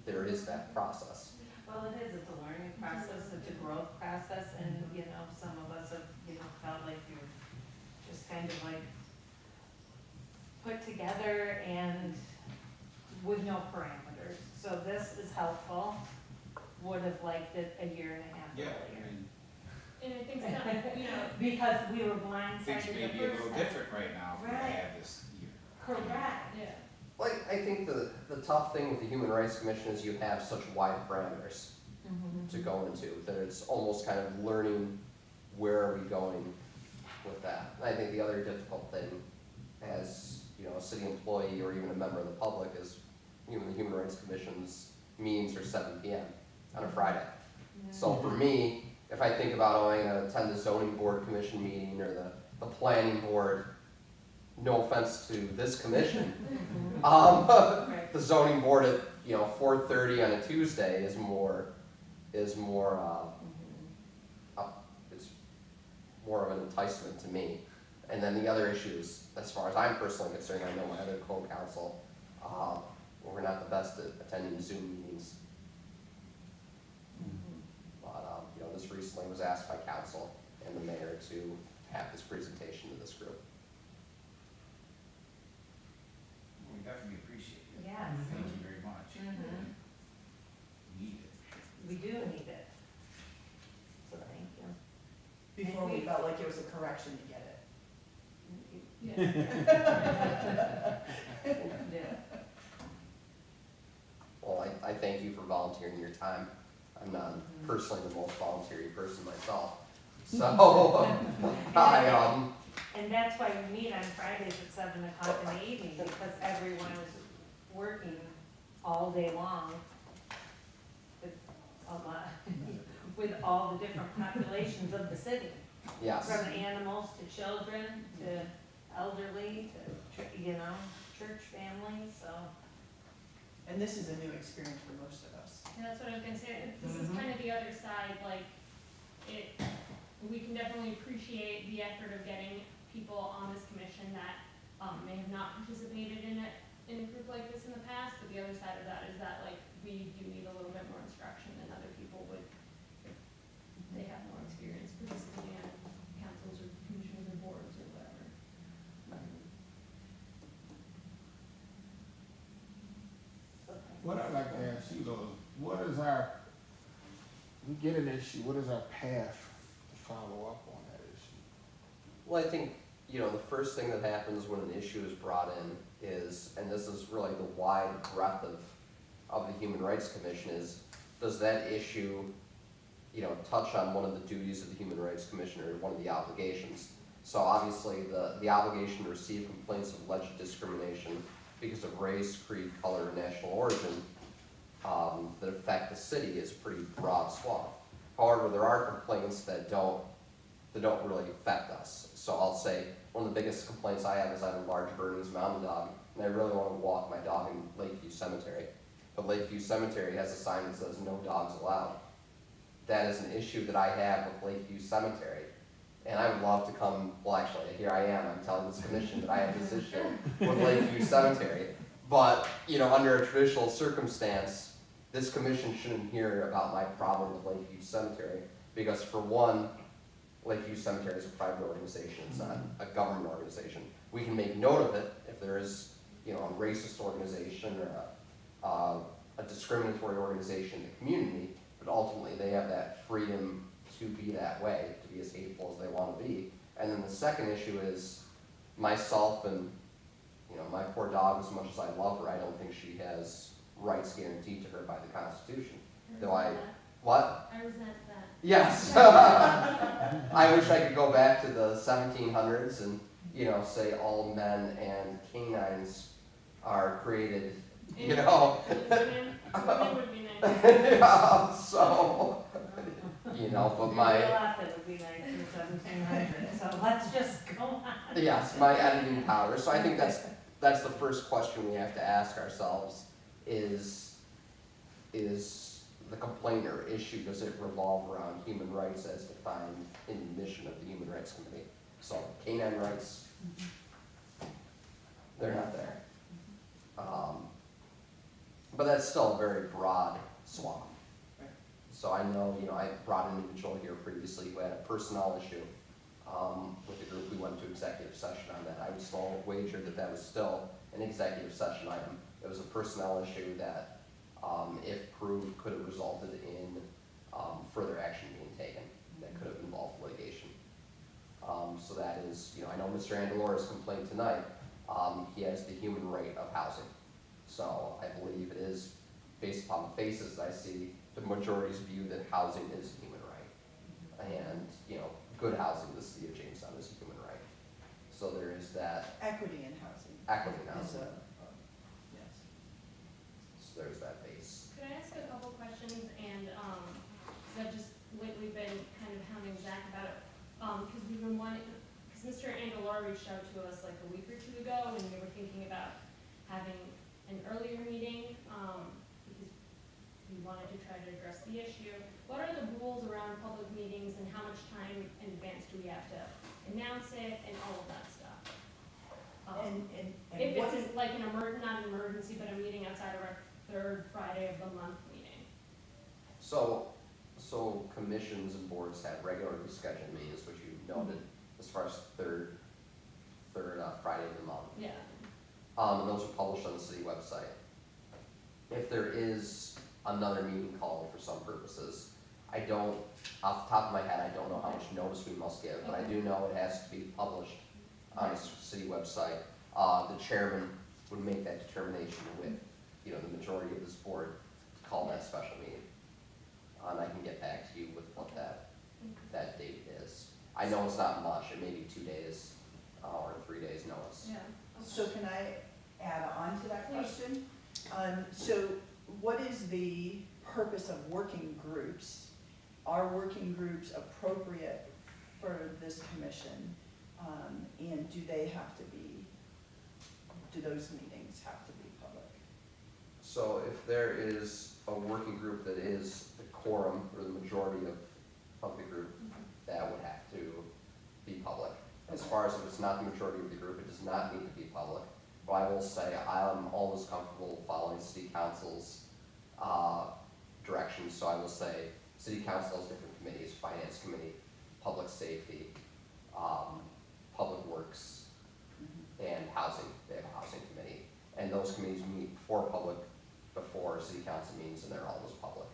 that process. Well, it is, it's a learning process, it's a growth process, and, some of us have, felt like you're just kind of like put together and with no parameters. So this is helpful, would have liked it a year and a half Yeah, earlier. And I think some, Because we were things blindsided may the be a first little time. different right now if we Right. had this year. Correct. yeah. Well, I think the tough thing with the Human Rights Commission is you have such wide parameters to go into, that it's almost kind of learning where are we going with that. And I think the other difficult thing as, a city employee or even a member of the public is, the Human Rights Commission's meetings are 7 p.m. on a Friday. So for me, if I think about, I'm gonna attend the zoning board commission meeting or the planning board, no offense to this commission, Right. the zoning board at, 4:30 on a Tuesday is more, it's more of an enticement to me. And then the other issues, as far as I'm personally concerned, I know my other co-counsel, we're not the best at attending Zoom meetings. But, this recently was asked by council and the mayor to have this presentation to this group. we appreciate it. Yes. Thank you very much. Mhm. Need it. We do need it. So thank you. Before we felt like it was a correction to get it. Yeah. Yeah. Well, I thank you for volunteering your time. I'm not personally the most voluntary person myself. So, And that's why we meet on Fridays at 7 o'clock in the evening, because everyone is working all day long with a lot, with all the different populations of the city. yes, From animals to children to elderly to, church families, so. And this is a new experience for most of us. And that's what I was gonna say, this is kind of the other side, like, we can definitely appreciate the effort of getting people on this commission that, may have not participated in a group like this in the past, but the other side of that is that, like, we do need a little bit more instruction than other people would, if they have more experience participating in councils or commissions or boards or whatever. What I'd like to ask you though, what is we get an issue, what is our path to follow up on that issue? well, I think, the first thing that happens when an issue is brought in is, and this is really the wide breadth of the Human Rights Commission, is does that issue, touch on one of the duties of the Human Rights Commission or one of the obligations? So obviously, the obligation to receive complaints of alleged discrimination because of race, creed, color, or national origin that affect the city is a pretty broad swath. However, there are complaints that don't really affect us. So I'll say one of the biggest complaints I have is I have a large Bernese Mountain Dog, and I really want to walk my dog in Lakeview Cemetery. But Lakeview Cemetery has a sign that says no dogs allowed. That is an issue that I have with Lakeview Cemetery. And I would love to come, well actually, here I am, I'm telling this commission that I have this issue with Lakeview Cemetery. But, under a traditional circumstance, this commission shouldn't hear about my problem with Lakeview Cemetery, because for one, Lakeview Cemetery is a private organization, it's not a government organization. We can make note of it if there is, a racist organization or a discriminatory organization in the community, but ultimately they have that freedom to be that way, to be as hateful as they want to be. And then the second issue is myself and, my poor dog, as much as I love her, I don't think she has rights guaranteed to her by the Constitution. Though what? I resent that. Yes. I wish I could go back to the 1700s and, say all men and canines are created, Women would be nice. Yeah, so, but There's a lot that would be nice in 1700, so let's just go on. yes, my editing power. So I think that's the first question we have to ask ourselves is the complaint or issue, does it revolve around human rights as defined in the mission of the Human Rights Committee? So canine rights, they're not there. But that's still a very broad swath. So I know, I brought an individual here previously who had a personnel issue with the group. We went to executive session on that. I would still wager that was still an executive session item. It was a personnel issue that, if proved, could have resulted in further action being taken that could have involved litigation. So that is, I know Mr. Andalora's complaint tonight, he has the human right of housing. So I believe it is, based upon the faces that I see, the majority's view that housing is a human right. And, good housing, the city of Jamestown is a human right. So there is that Equity in housing. equity in Is housing. yes. So there's that base. Could I ask a couple questions, and, cause I've just lately been kind of hounding Zach about it, cause we've been wanting, cause Mr. Andalora reached out to us like a week or two ago, and we were thinking about having an earlier meeting, because we wanted to try to address the issue. What are the rules around public meetings, and how much time in advance do we have to announce it, and all of that stuff? And If what it's like not an emergency, but a meeting outside of our third Friday of the month meeting. So commissions and boards have regularly scheduled meetings, which you noted, as far as third Friday of the month. Yeah. And those are published on the city website. If there is another meeting called for some purposes, I don't, off the top of my head, I don't know how much notice we must give, but I do know it has to be published on the city website. The chairman would make that determination with, you know, the majority of this board to call that special meeting. And I can get back to you with what that date is. I know it's not much, it may be 2 days, or 3 days notice. Yeah. So can I add on to that question? So what is the purpose of working groups? Are working groups appropriate for this commission? And do those meetings have to be public? So if there is a working group that is the quorum or the majority of the group, that would have to be public. As far as if it's not the majority of the group, it does not need to be public. But I will say, I'm always comfortable following city council's directions. So I will say, city council has different committees: finance committee, public safety, public works, and housing. They have a housing committee. And those committees meet before city council meetings, and they're always public.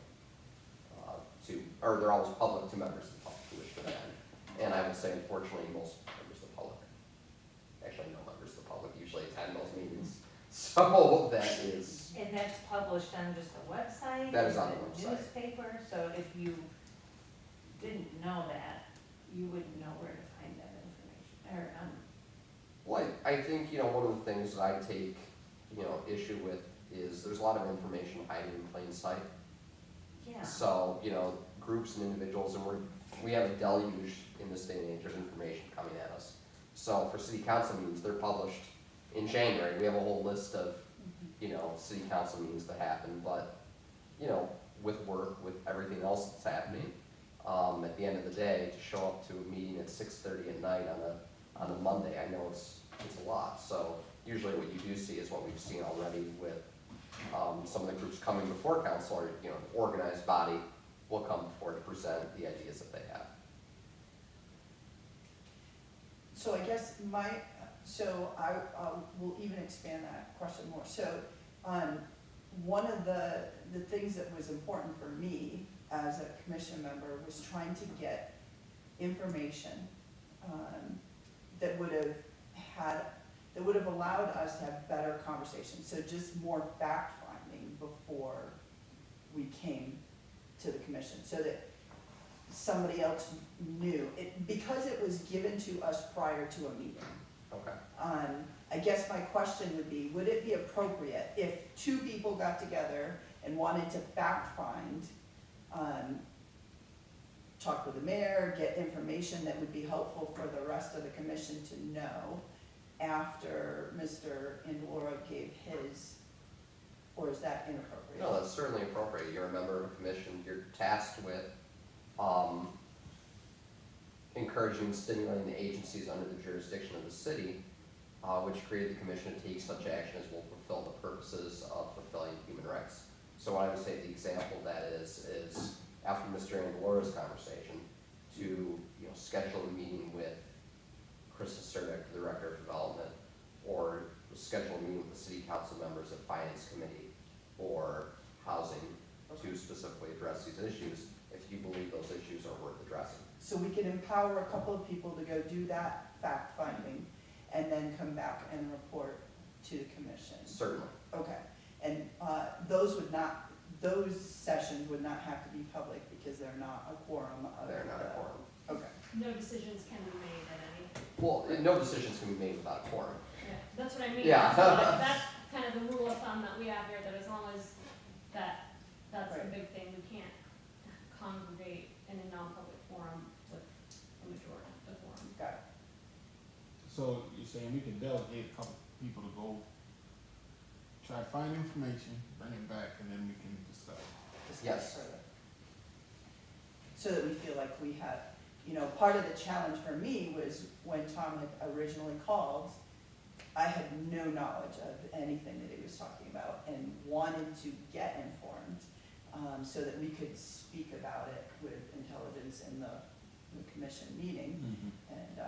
They're always public to members of the public who wish to attend. And I would say, unfortunately, most members of the public, actually no members of the public usually attend those meetings. So that is, And that's published on just the website? That is on the website. Newspaper, so if you didn't know that, you wouldn't know where to find that information, or, well, I think, you know, one of the things that I take, you know, issue with is there's a lot of information hiding in plain sight. yeah. So, you know, groups and individuals, and we have a deluge in this day and age of information coming at us. So for city council meetings, they're published in January. We have a whole list of, you know, city council meetings that happen, but, you know, with work, with everything else that's happening, at the end of the day, to show up to a meeting at 6:30 at night on a Monday, I know it's a lot. So usually what you do see is what we've seen already with some of the groups coming before council, or, you know, the organized body will come before to present the ideas that they have. So I guess I will even expand that question more. So, one of the things that was important for me as a commission member was trying to get information, that would have allowed us to have better conversations. So just more fact finding before we came to the commission, so that somebody else knew it, because it was given to us prior to a meeting. Okay. I guess my question would be, would it be appropriate if two people got together and wanted to fact find, talk with the mayor, get information that would be helpful for the rest of the commission to know after Mr. Indora gave his, or is that inappropriate? No, that's certainly appropriate. You're a member of a commission, you're tasked with encouraging and stimulating the agencies under the jurisdiction of the city, which created the commission to take such action as will fulfill the purposes of fulfilling human rights. So what I would say the example of that is after Mr. Angelora's conversation, to, you know, schedule a meeting with Krista Surdick, the Director of Development, or schedule a meeting with the city council members of Finance Committee or Housing to specifically address these issues, if you believe those issues are worth addressing. So we can empower a couple of people to go do that fact finding and then come back and report to the commission. Certainly. Okay, and those sessions would not have to be public because they're not a quorum of They're not a quorum. Okay, No decisions can be made at any. Well, no decisions can be made without a quorum. Yeah, that's what I mean. Yeah. That's kind of the rule of thumb that we have here, that as long as that's the Right. big thing, we can't congregate in a non-public forum with a majority of the forum. got it. So you're saying we can delegate a couple people to go try to find information, bring it back, and then we can discuss. Yes. Further. So that we feel like we had, you know, part of the challenge for me was when Tom had originally called, I had no knowledge of anything that he was talking about and wanted to get informed, so that we could speak about it with intelligence in the commission meeting. And,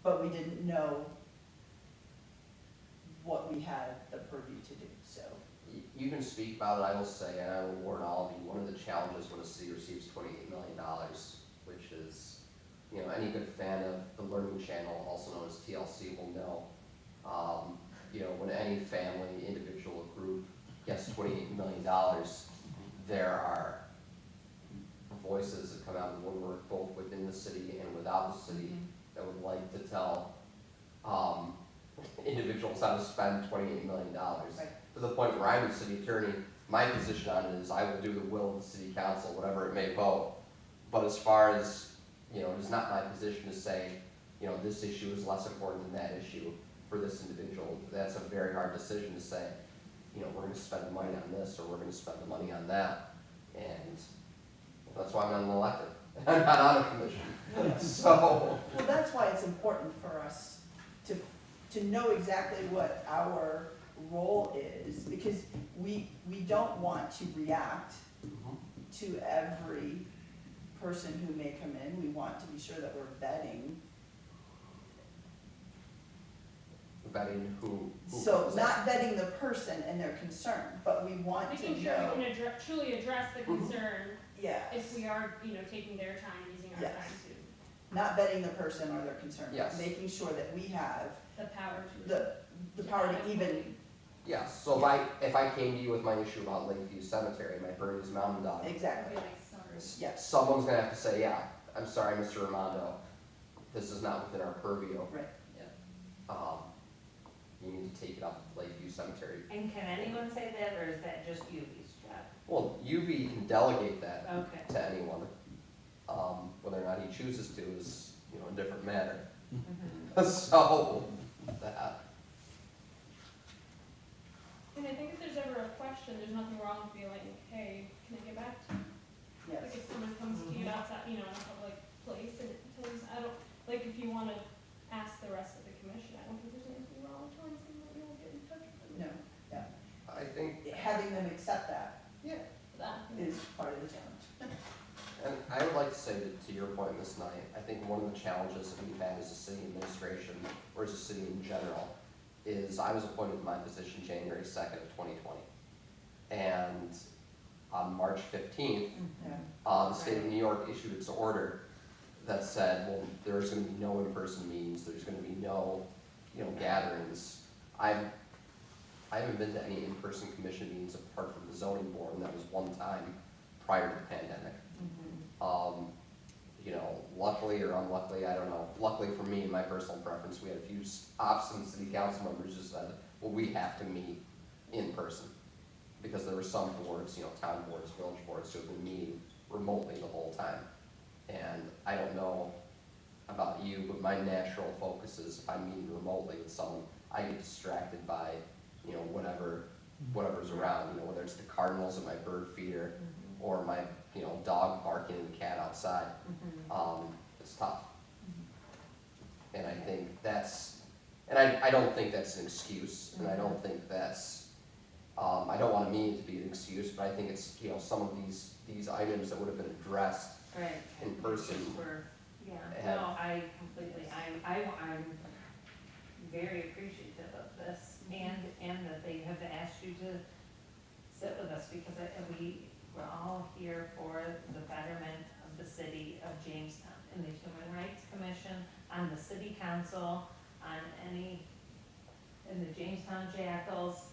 but we didn't know what we had the purview to do, so. You can speak about it, I will say, and I will warn all of you, one of the challenges when a city receives $28 million, which is, you know, any good fan of the Learning Channel, also known as TLC, will know. You know, when any family, individual, or group gets $28 million, there are voices that come out of the woodwork, both within the city and without the city, that would like to tell individuals how to spend $28 million. Right. To the point where I'm the city attorney, my position on it is I will do the will of the city council, whatever it may vote. But as far as, you know, it is not my position to say, you know, this issue is less important than that issue for this individual. That's a very hard decision to say, you know, we're gonna spend the money on this, or we're gonna spend the money on that. And that's why I'm unelected. I'm not on a commission. So, Well, that's why it's important for us to know exactly what our role is, because we don't want to react to every person who may come in. We want to be sure that we're vetting. vetting who So comes in. not vetting the person and their concern, but we want to Making sure know, we can truly address the concern yes, if we are, taking their time, using our Yes. time to, not vetting the person or their concern, but Yes. making sure that we have the power to. the power to even, Yes, so if I came to you with my issue about Lakeview Cemetery, my Bernie's mountain dog, exactly, Sorry. yes, someone's gonna have to say, yeah, I'm sorry, Mr. Ramondo, this is not within our purview. right. You need to take it up with Lakeview Cemetery. And can anyone say that, or is that just UV's job? Well, UV can delegate that Okay. to anyone. Whether or not he chooses to is, you know, a different matter. So, that, And I think if there's ever a question, there's nothing wrong with being like, hey, can I get back to you? Yes. Like if someone comes to you outside, in a public place and it tells, I don't, like if you wanna ask the rest of the commission, I don't think there's anything wrong with telling someone that you'll get in touch with them. No, yeah, I think, having them accept that For that. is part of the challenge. and I would like to say that to your point, Ms. Knight, I think one of the challenges that we've had as a city administration, or as a city in general, is I was appointed to my position January 2nd of 2020. And on March 15th, Yeah. the state of New York issued its order that said, well, there's gonna be no in-person meetings, there's gonna be no, you know, gatherings. I haven't been to any in-person commission meetings apart from the zoning board, and that was one time prior to the pandemic. You know, luckily or unluckily, I don't know, luckily for me, my personal preference, we had a few obstinate city council members who said, well, we have to meet in person. Because there were some boards, you know, town boards, village boards, who have been meeting remotely the whole time. And I don't know about you, but my natural focus is if I'm meeting remotely with someone, I get distracted by, you know, whatever's around, you know, whether it's the cardinals at my bird feeder or my, you know, dog barking and the cat outside. It's tough. And I think that's, and I don't think that's an excuse, and I don't think that's, I don't want me to be an excuse, but I think it's, you know, some of these items that would have been addressed Right. in person. Yeah, Have- no, I completely, I'm very appreciative of this, and that they have asked you to sit with us, because we're all here for the betterment of the city of Jamestown, and the Human Rights Commission, on the city council, on in the Jamestown Jackals,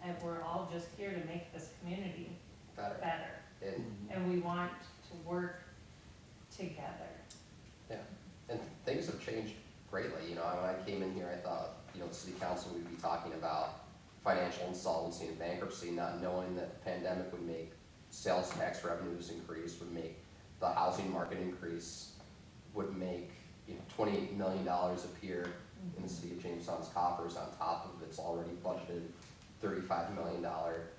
and we're all just here to make this community Better. better, And, and we want to work together. and things have changed greatly, you know, when I came in here, I thought, you know, the city council would be talking about financial insolvency and bankruptcy, not knowing that the pandemic would make sales tax revenues increase, would make the housing market increase, would make, you know, $28 million appear in the city of Jamestown's coffers on top of its already budgeted $35 million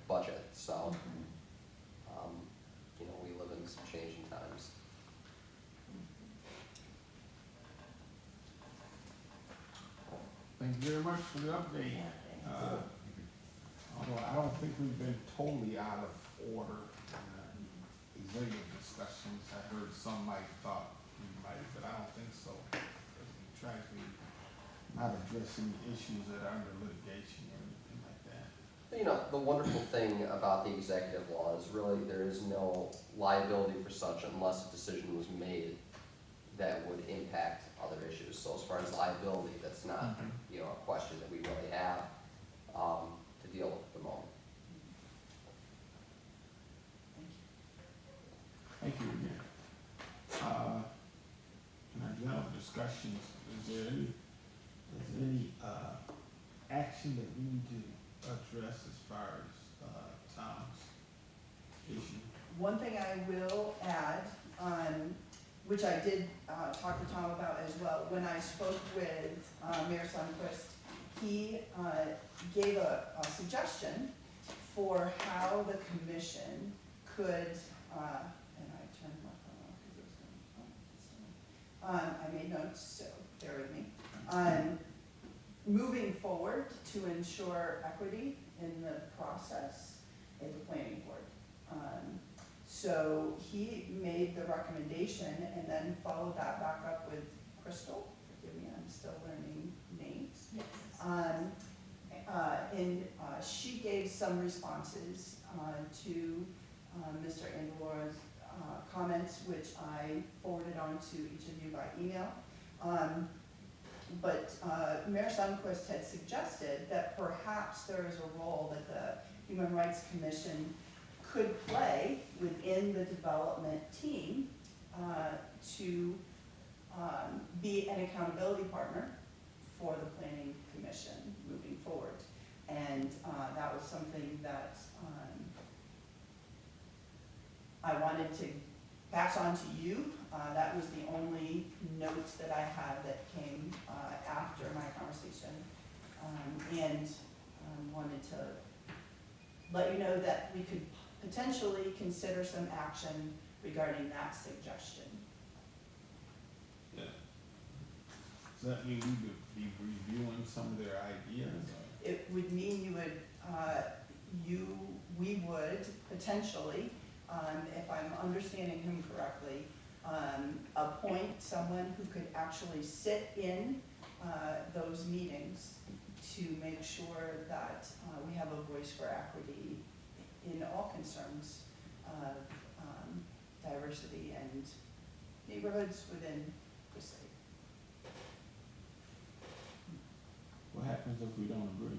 budget, so, you know, we live in some changing times. Thank you very much for the update. Although I don't think we've been totally out of order in executive discussions. I heard some might thought we might, but I don't think so. We try to not address any issues that are under litigation or anything like that. You know, the wonderful thing about the executive law is really there is no liability for such unless a decision was made that would impact other issues. So as far as liability, that's not, you know, a question that we really have, to deal with at the moment. Thank you again. In our general discussions, is there any action that we need to address as far as, Tom's issue? One thing I will add, which I did talk to Tom about as well, when I spoke with Mayor Sundquist, he gave a suggestion for how the commission could, and I turned my phone off because it was going, I made notes, so bear with me. Moving forward to ensure equity in the process at the planning board. So he made the recommendation and then followed that back up with Crystal. Forgive me, I'm still learning names. Yes. And she gave some responses to Mr. Andalora's comments, which I forwarded on to each of you by email. But Mayor Sundquist had suggested that perhaps there is a role that the Human Rights Commission could play within the development team to be an accountability partner for the planning commission moving forward. And that was something that I wanted to pass on to you. That was the only notes that I had that came after my conversation. And wanted to let you know that we could potentially consider some action regarding that suggestion. Yeah. Does that mean we would be reviewing some of their ideas? Or? It would mean we would potentially, if I'm understanding him correctly, appoint someone who could actually sit in those meetings to make sure that we have a voice for equity in all concerns of diversity and neighborhoods within the state. What happens if we don't agree?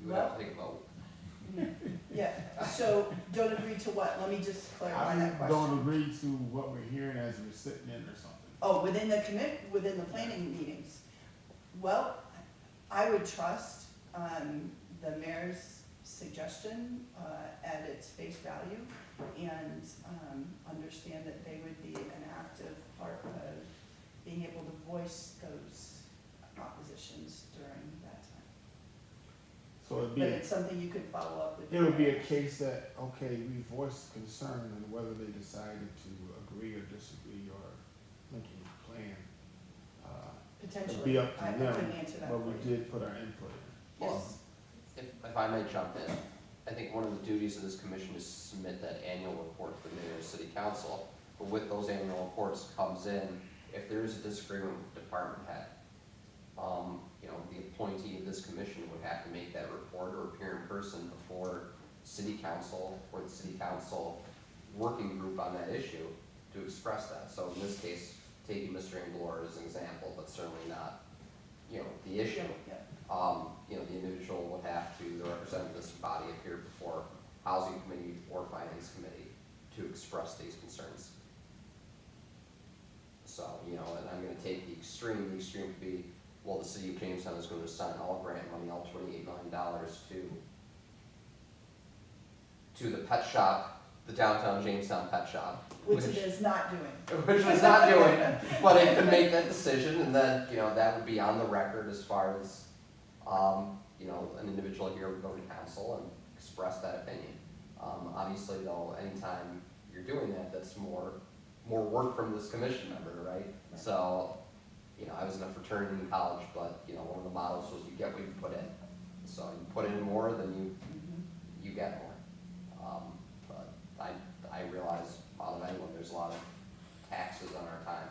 You would have to take a vote. Yeah, so don't agree to what? Let me just clarify that I question. don't agree to what we're hearing as we're sitting in or something. Oh, within the planning meetings. Well, I would trust the mayor's suggestion at its face value and understand that they would be an active part of being able to voice those oppositions during that time. So it'd be, But it's something you could follow up with. it would be a case that, okay, we voiced concern and whether they decided to agree or disagree or making a plan. It'd Potentially, be up to I them, couldn't answer that but for we you. did put our input in. Yes, If I may jump in, I think one of the duties of this commission is to submit that annual report to the mayor and city council. But with those annual reports comes in, if there is a disagreement with the department head, you know, the appointee of this commission would have to make that report or appear in person before city council or the city council working group on that issue to express that. So in this case, taking Mr. Anglor as an example, but certainly not, you know, the issue. yeah. You know, the individual would have to, the representative of this body appear before housing committee or finance committee to express these concerns. So, you know, and I'm gonna take the extreme would be, well, the city of Jamestown is gonna assign all grant money, all $28 million to the pet shop, the downtown Jamestown pet shop. Which it is not doing. Which it's not doing, but it could make that decision, and then, you know, that would be on the record as far as, you know, an individual here would go to council and express that opinion. Obviously, though, anytime you're doing that, that's more work from this commission member, right? So, you know, I was in a fraternity in college, but, you know, one of the models was you get what you put in. So you put in more than you get more. But I realize, more than anyone, there's a lot of taxes on our time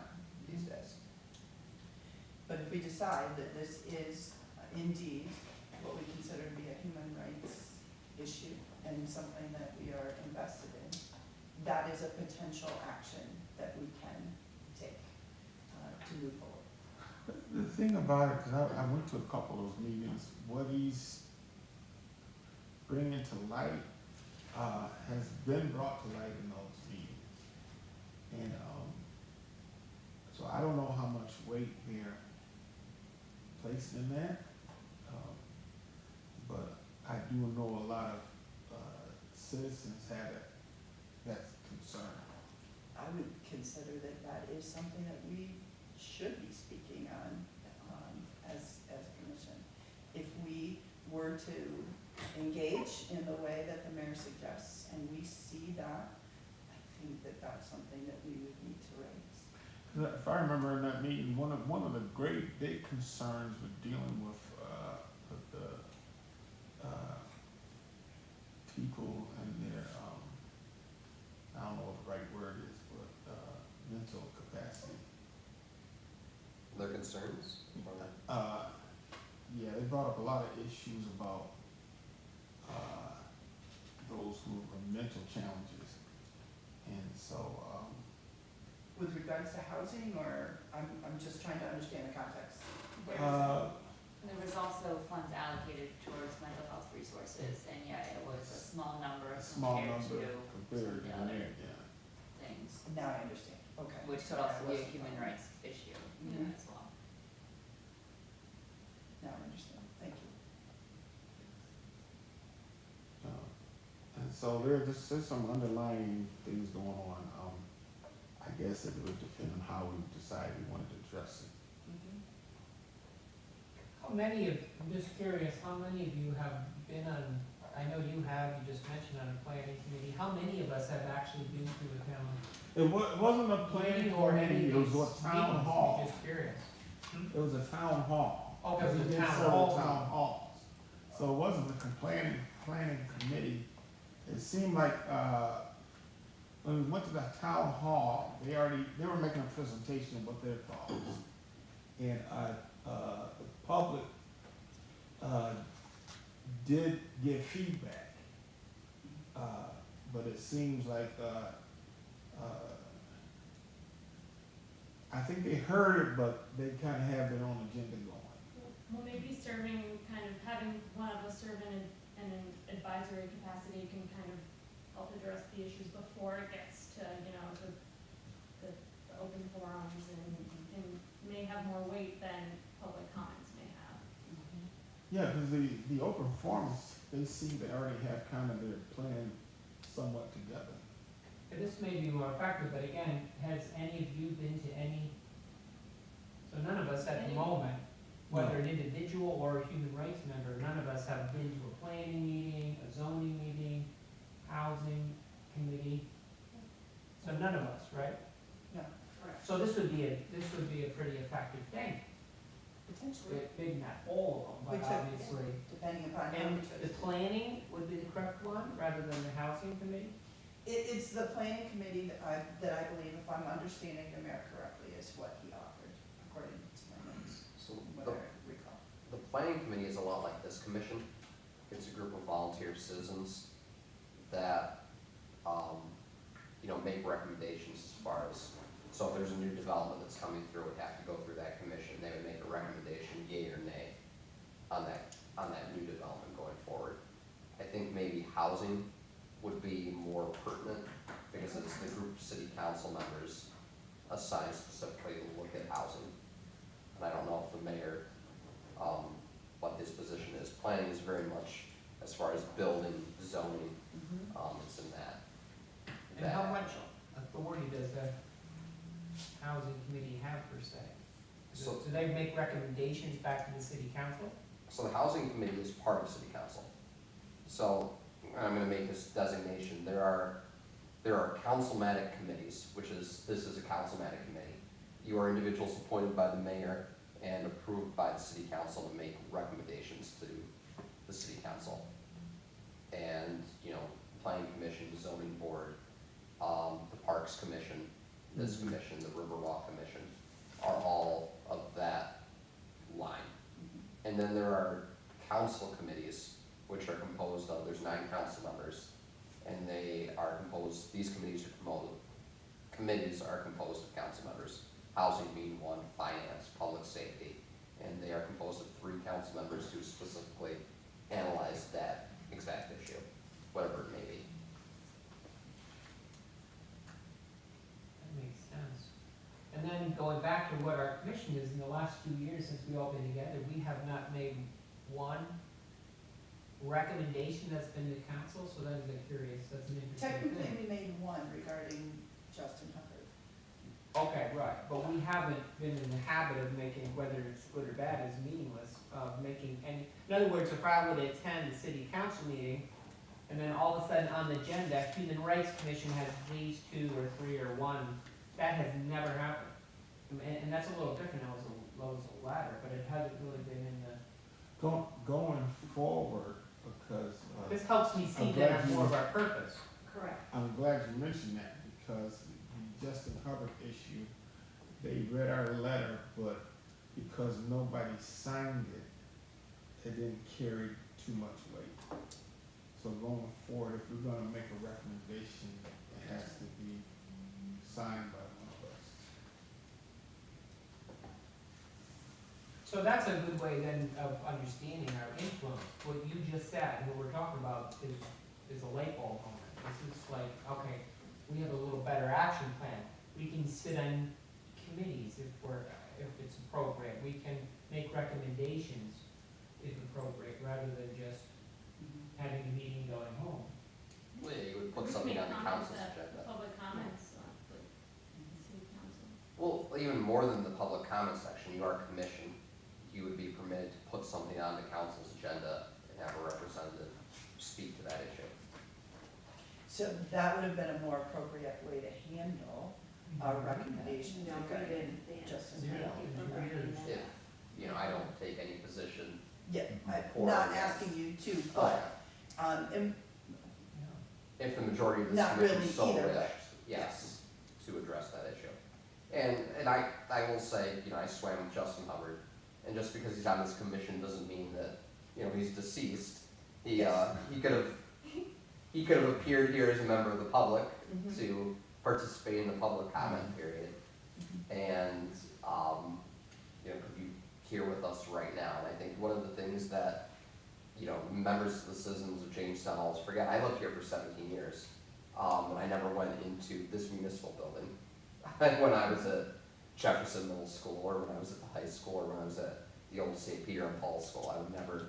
these days. we decide that this is indeed what we consider to be a human rights issue and something that we are invested in, that is a potential action that we can take to move forward. The thing about it, because I went to a couple of those meetings, what he's bringing to light has been brought to light in those meetings. And so I don't know how much weight they're placing in that. But I do know a lot of citizens have that concern. I would consider that that is something that we should be speaking on as a commission. If we were to engage in the way that the mayor suggests, and we see that, I think that that's something that we would need to raise. 'Cause if I remember in that meeting, one of the great big concerns with dealing with the people and their I don't know what the right word is, but mental capacity. Their concerns? Yeah, they brought up a lot of issues about those who have mental challenges, and so With regards to housing, or I'm just trying to understand the context. There was also funds allocated towards mental health resources, and yet it was a small number a small compared number to compared some of to the other there, yeah. things, Now I understand, okay. which could also be a human rights issue, Mhm. as well. Now I understand, thank you. And so there's some underlying things going on. I guess it would depend on how we decide we wanted to address it. How many of, I'm just curious, how many of you have been on, I know you have, you just mentioned on a planning committee, how many of us have actually been through the town? It wasn't a planning Or any committee, of it was these a town meetings? hall. I'm just curious. It was a town hall. Oh, it was We a did town several hall. town halls. So it wasn't a planning committee. It seemed like, when we went to the town hall, they were making a presentation of what their thoughts. And, the public, did give feedback. But it seems like, I think they heard it, but they kind of have their own agenda going. Well, maybe serving, kind of having one of us serve in an advisory capacity can kind of help address the issues before it gets to, you know, the open forums and may have more weight than public comments may have. Yeah, because the open forums, they seem to already have kind of their plan somewhat together. This may be more effective, but again, has any of you been to any, so none of us at the moment, whether an individual or a human rights member, none of us have been to a planning meeting, a zoning meeting, housing committee. So none of us, right? No, So this would be a pretty effective thing. potentially, Maybe not all of them, but obviously. depending upon how And we the choose. planning would be the correct one, rather than the housing committee? It's the planning committee that I believe, if I'm understanding the mayor correctly, is what he offered, according to my notes, So what the, I recall. the planning committee is a lot like this commission. It's a group of volunteer citizens that, make recommendations as far as, so if there's a new development that's coming through, it would have to go through that commission. They would make a recommendation, yea or nay, on that new development going forward. I think maybe housing would be more pertinent, because it's the group of city council members assigned specifically to look at housing. And I don't know if the mayor, what his position is. Planning is very much, as far as building, zoning, it's in that. And how much authority does the housing committee have per se? So- Do they make recommendations back to the city council? So the housing committee is part of city council. So I'm gonna make this designation, there are councilmatic committees, this is a councilmatic committee. You are individuals appointed by the mayor and approved by the city council to make recommendations to the city council. And, planning commission, zoning board, the parks commission, this commission, the Riverwalk commission, are all of that And then there are council committees, which are composed of, there's 9 council members, and they are composed, these committees are composed of council members. Housing being one, finance, public safety, and they are composed of 3 council members who specifically analyze that exact issue, whatever it may be. That makes sense. And then going back to what our commission is, in the last 2 years since we all been together, we have not made one recommendation that's been to council, so that is a curious, that's an interesting Technically, thing. we made one regarding Justin Hubbard. Okay, right, but we haven't been in the habit of making, whether it's good or bad is meaningless, of making any, in other words, if I were to attend the city council meeting, and then all of a sudden on the agenda, Human Rights Commission has these 2 or 3 or 1, that has never happened. And that's a little different, that was a ladder, but it hasn't really been in the, Going forward, because, this helps me see I'm that glad as you- more of our purpose. Correct. I'm glad you mentioned that, because the Justin Hubbard issue, they read our letter, but because nobody signed it, it didn't carry too much weight. So going forward, if we're gonna make a recommendation, it has to be signed by one of us. So that's a good way then of understanding our influence. What you just said, what we're talking about is a light bulb moment. This is like, okay, we have a little better action plan. We can sit on committees if it's appropriate. We can make recommendations if appropriate, rather than just having a meeting going home. Well, yeah, you would put something on the council's agenda. Public comments, the city council. Well, even more than the public comment section, you are commission. You would be permitted to put something on the council's agenda and have a representative speak to that issue. So that would have been a more appropriate way to handle our recommendation No, we regarding didn't. Justin Yeah. Hubbard. If, I don't take any position. Yeah, I'm Or not yes. asking you to, but, and If the majority of this Not commission really so either, wished, but- yes, to address that issue. And I will say, I swam with Justin Hubbard, and just because he's on this commission doesn't mean that, he's deceased. He, Yes. he could have appeared here as a member of the public Mhm. to participate in the public comment period. And, could be here with us right now. And I think one of the things that, members of the citizens of Jamestown always forget, I lived here for 17 years. And I never went into this municipal building. When I was at Jefferson Middle School, or when I was at the high school, or when I was at the old St. Peter and Paul School, I never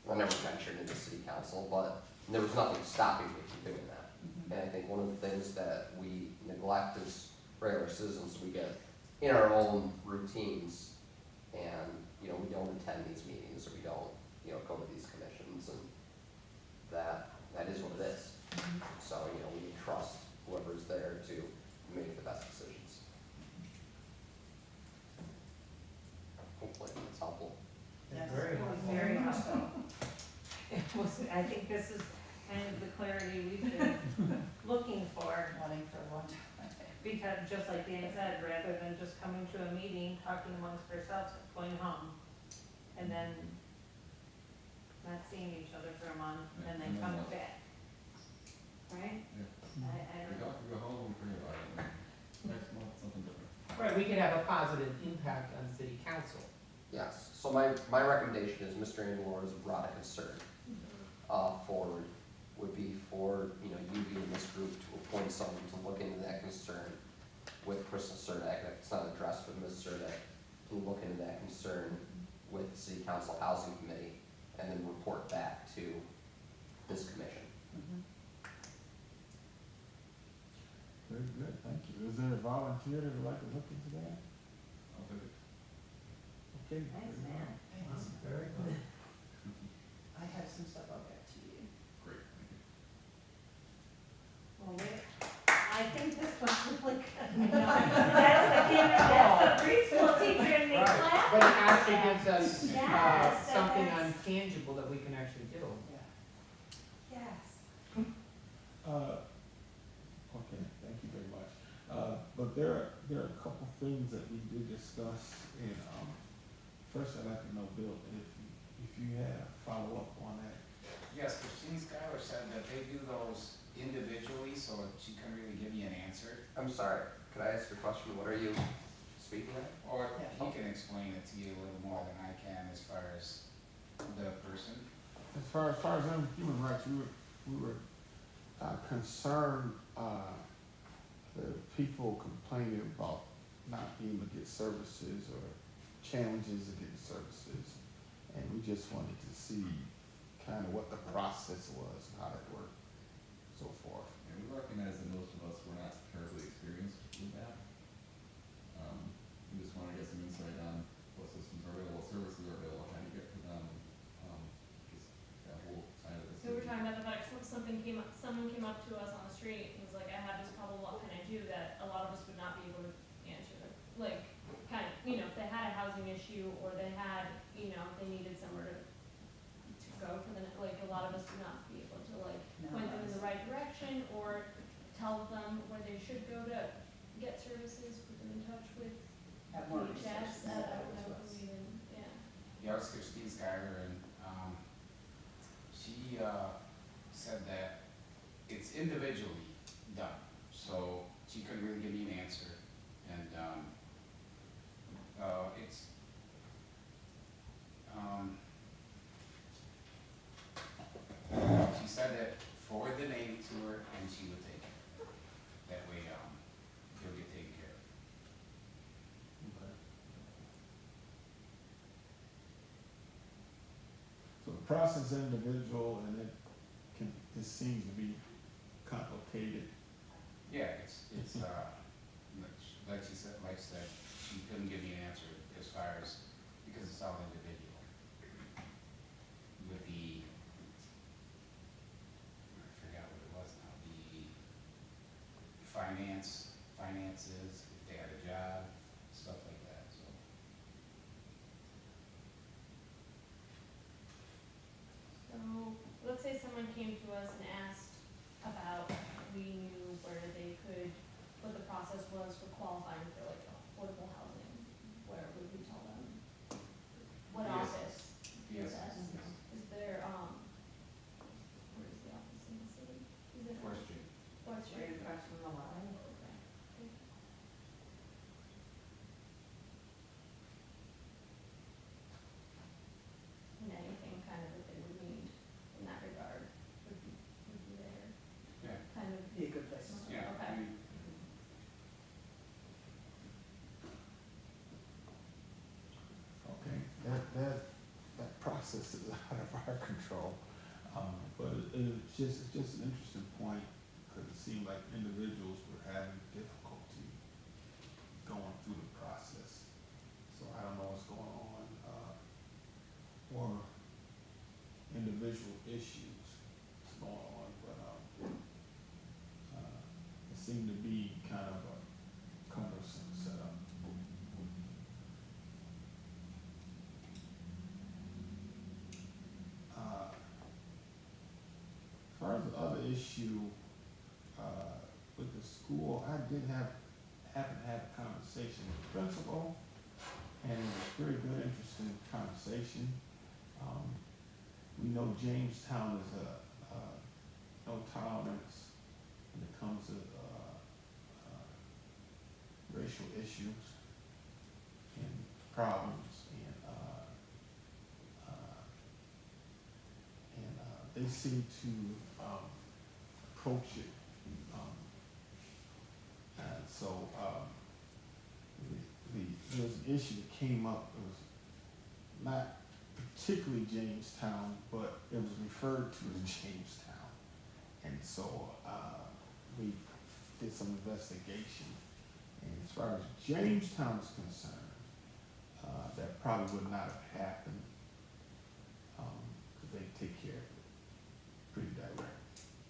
ventured into city council, but there was nothing stopping me from doing that. Mhm. And I think one of the things that we neglect as regular citizens, we get in our own routines, and, we don't attend these meetings, or we don't, go to these commissions, and that is what it is. Mhm. So, we trust whoever's there to make the best decisions. Hopefully that's helpful. Yes. Very It was helpful. very helpful. It was, I think this is kind of the clarity we've been looking for, Wanting for a long time. because just like Dan said, rather than just coming to a meeting, talking amongst ourselves, going home, and then not seeing each other for a month, and then coming back. Right? Yeah. I We don't know. go home and forget about it. Next month, something different. Right, we could have a positive impact on city council. Yes, so my recommendation is Mr. Angeloro's brought a concern forward, would be for, you and this group to appoint someone to look into that concern with Crystal Surdak, and if it's not addressed with Ms. Surdak, to look into that concern with the City Council Housing Committee, and then report back to this commission. Mhm. Very good, thank you. Is there a volunteer that would like to look into that? I'll take it. Okay. Thanks, very man. well. Very good. I have some stuff I'll get to you. Great, thank you. Well, wait, I think this was really good. That's the preschool teacher in the Right, class. but it actually gives us, Yes, something that's- untangible that we can actually do. Yes. Okay, thank you very much. But there are a couple things that we did discuss, and, first I'd like to know, Bill, if you had a follow-up on that. Yes, Christine Schuyler said that they do those individually, so she couldn't really give you an answer. I'm sorry, could I ask a question? What are you speaking of? Or Yeah. he can explain it to you a little more than I can as far as the person. As far as human rights, we were concerned, the people complaining about not being able to get services or challenges in getting services. And we just wanted to see kind of what the process was, how it worked, so forth. And we recognize that most of us were not terribly experienced with that. We just wanna get some insight on what systems are available, what services are available, how do you get to them, just that whole side of the So city. we're talking about the fact someone came up to us on the street and was like, I have this problem, what can I do, that a lot of us would not be able to answer. Like, kind of, you know, if they had a housing issue or they had, you know, they needed somewhere to go for the, like, a lot of us would not be able to like No, point them in the right direction or tell them where they should go to get services, put them in touch with Have more DHS, resources available I to don't us. even, yeah. Yeah, it's Christine Schuyler, and, she, said that it's individually done, so she couldn't really give me an answer, and, it's, she said that forward the name to her and she would take it. That way, he'll get taken care of. Okay. So the process is individual and it seems to be complicated. Yeah, it's, like she said, she couldn't give me an answer as far as, because it's all individual. With the, I forgot what it was now, the finances, if they had a job, stuff like that, so. So, let's say someone came to us and asked about, we knew where they could, what the process was for qualifying for like affordable housing, where would we tell them? What Yes. office? Yes. Is there, where is the office in the city? Is it? Fourth Street. Fourth Street. Right across from the line. Okay. And anything kind of that they would need in that regard would be there, Yeah, kind of. Be a good place to start. yeah, Okay. Okay, that process is out of our control. But it's just an interesting point, because it seemed like individuals were having difficulty going through the process. So I don't know what's going on, or individual issues that's going on, but, it seemed to be kind of a cumbersome setup. As far as the other issue, with the school, I did happen to have a conversation with the principal, and it was a very good, interesting conversation. We know Jamestown is no tolerance when it comes to, racial issues and problems, and they seem to approach it. And so there was an issue that came up. It was not particularly Jamestown, but it was referred to as Jamestown. And so we did some investigation. And as far as Jamestown is concerned, that probably would not have happened, because they take care of it pretty direct.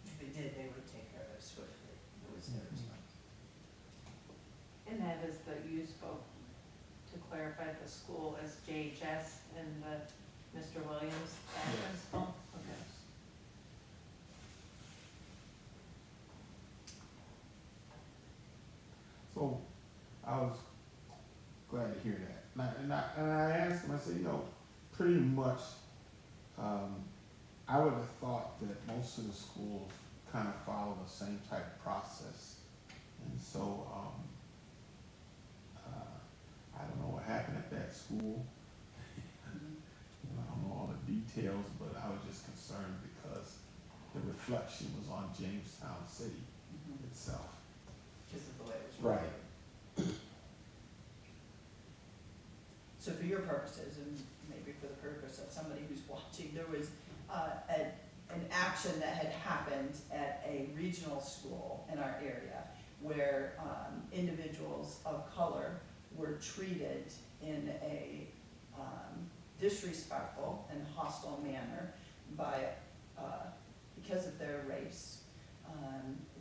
If they did, they would take care of it swiftly. It was their responsibility. And that is you spoke, to clarify, the school as JHS and Mr. Williams, that Yes. principal? Okay. So I was glad to hear that. And I asked him, I said, pretty much I would have thought that most of the schools kind of follow the same type of process. And so, I don't know what happened at that school. You know, I don't know all the details, but I was just concerned because the reflection was on Jamestown City itself. Because of the way it was Right. written. So for your purposes, and maybe for the purpose of somebody who's watching, there was an action that had happened at a regional school in our area where individuals of color were treated in a disrespectful and hostile manner by, because of their race,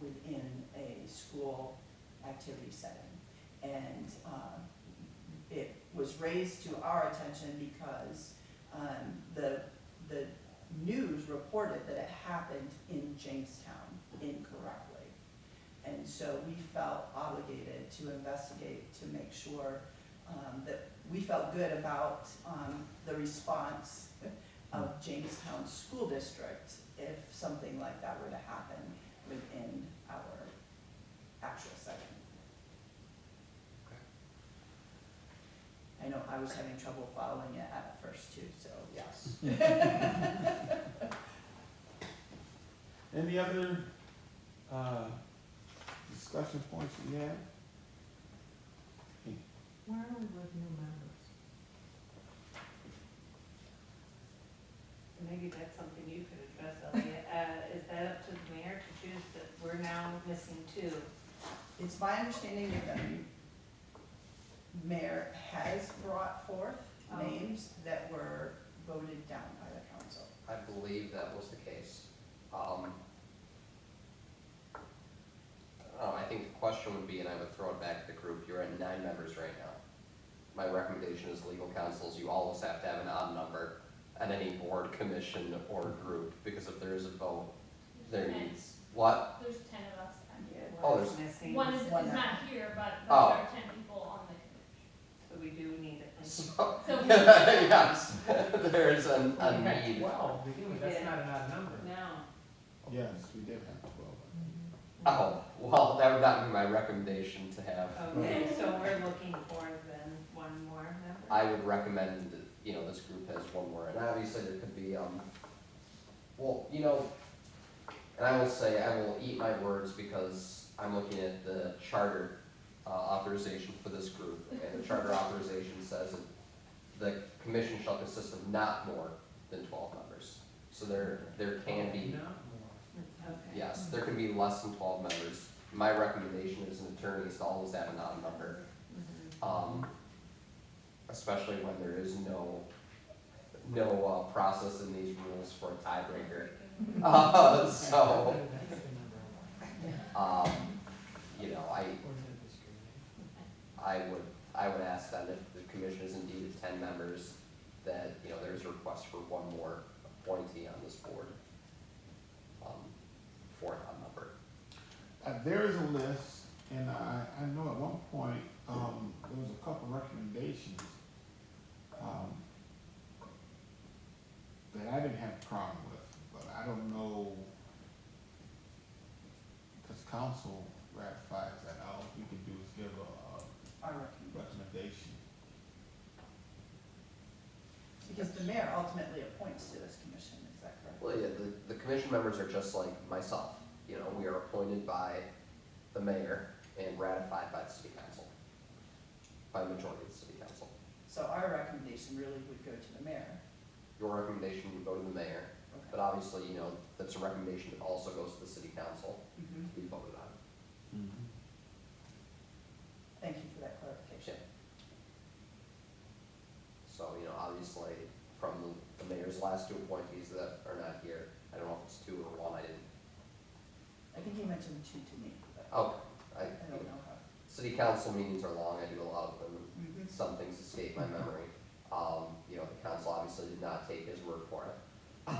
within a school activity setting. And it was raised to our attention because the news reported that it happened in Jamestown incorrectly. And so we felt obligated to investigate to make sure that we felt good about the response of Jamestown School District if something like that were to happen within our actual setting. I know I was having trouble following it at first too, so yes. Any other discussion points you have? Where are we with new members? Maybe that's something you could address, Elliot. Is that up to the mayor to choose that we're now missing 2? It's my understanding that the mayor has brought forth names that were voted down by the council. I believe that was the case. I think the question would be, and I would throw it back to the group, you're at 9 members right now. My recommendation as legal counsels, you always have to have an odd number at any board, commission, or group, because if there is a vote, there needs, what? There's 10 of us. Oh, there's, missing. One is One not here, but there Oh. are 10 people on the So commission. we do need it. so, So we- yes, there's a We had need. 12 to begin with, that's Yeah. not an odd number. No. Yes, we did have 12. Oh, well, that would not be my recommendation to have. Okay, so we're looking for then one more member? I would recommend, you know, this group has one more, and obviously there could be, well, you know, and I will say, I will eat my words because I'm looking at the charter authorization for this group, and the charter authorization says that the commission shall consist of not more than 12 members. So there can be, Not more. Okay. yes, there can be less than 12 members. My recommendation as an attorney is to always have an odd number. Especially when there is no process in these rules for a tiebreaker. So, you know, I would ask that if the commission is indeed at 10 members, that, you know, there's a request for one more appointee on this board, for an odd number. There is a list, and I know at one point, there was a couple recommendations that I didn't have a problem with, but I don't know, because council ratifies that, all we can do is give a Our recommendation. recommendation. Because the mayor ultimately appoints to this commission, is that correct? Well, yeah, the commission members are just like myself. You know, we are appointed by the mayor and ratified by the city council, by the majority of the city council. So our recommendation really would go to the mayor. Your recommendation would go to the mayor, but obviously, you know, that's a recommendation that also goes to the city council Mhm. to be voted on. Thank you for that clarification. So, you know, obviously, from the mayor's last 2 appointees that are not here, I don't know if it's 2 or 1, I didn't, I think he mentioned 2 to me, but oh, I don't know how. city council meetings are long, I do a lot of them, Mhm. and some things escape my memory. You know, the council obviously did not take his word for it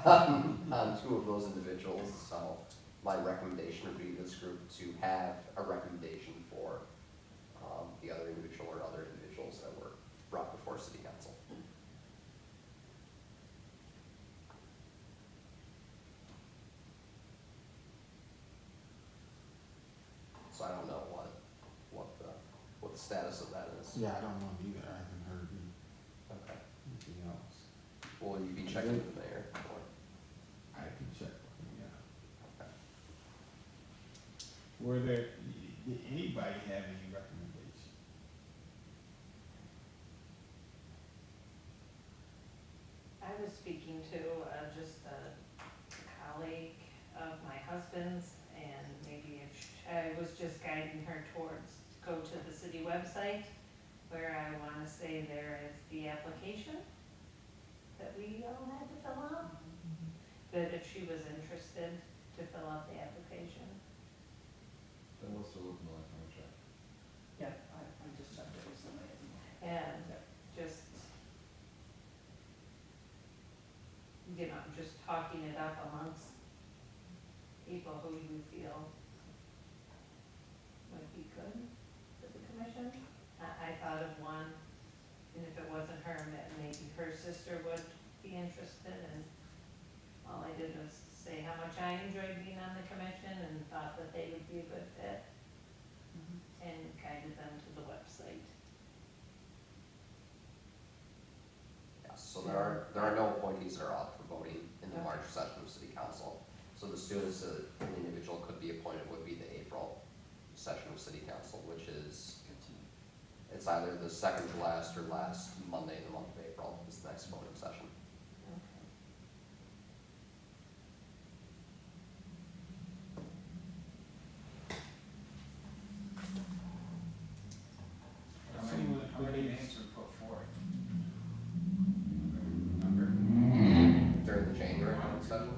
on 2 of those individuals, so my recommendation would be this group to have a recommendation for the other individual or other individuals that were brought before city council. status of that is. Yeah, I don't know either, I haven't heard Okay. anything else. Will you be checking with the mayor? Or- I can check with them, yeah. Okay. Were there, did anybody have any recommendation? I was speaking to just a colleague of my husband's, and maybe if I was just guiding her towards, go to the city website, where I wanna say there is the application that we all had to fill out. That if she was interested to fill out the application. That was still open the last time I checked. Yeah, I just checked it recently. And just, you know, just talking it up amongst people who you feel would be good for the commission. I thought of one, and if it wasn't her, maybe her sister would be interested, and all I did was say how much I enjoyed being on the commission and thought that they would be a good fit, and guided them to the website. Yes, so there are no appointees that are up for voting in the March session of city council. So the students that an individual could be appointed would be the April session of city council, which is, it's either the second to last or last Monday in the month of April is the next voting session. Okay. How many names were put forward? Number? During the January voting session,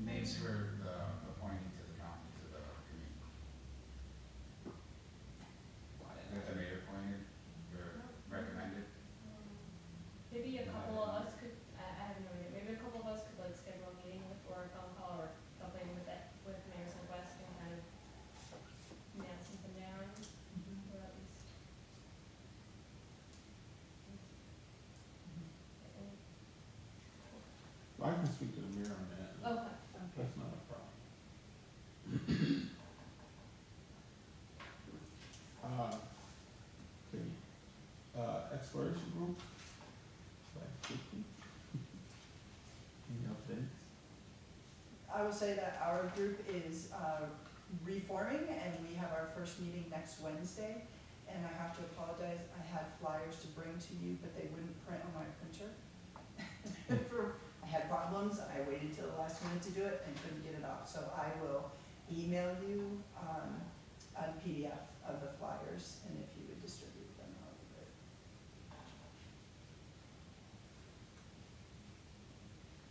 Names for the appointing to the county, to the committee. That the mayor appointed, or recommended? Maybe a couple of us could, I have no idea, maybe a couple of us could like schedule a meeting with, or a phone call or something with that, with Mayor's Request and kind of nail something down, or at least. Well, I can speak to the mayor on that. Okay. That's not a problem. Okay, exploration group, like 50. Any updates? I will say that our group is reforming, and we have our first meeting next Wednesday. And I have to apologize, I had flyers to bring to you, but they wouldn't print on my printer. I had problems, I waited till the last minute to do it and couldn't get it off. So I will email you a PDF of the flyers, and if you would distribute them, that would be great.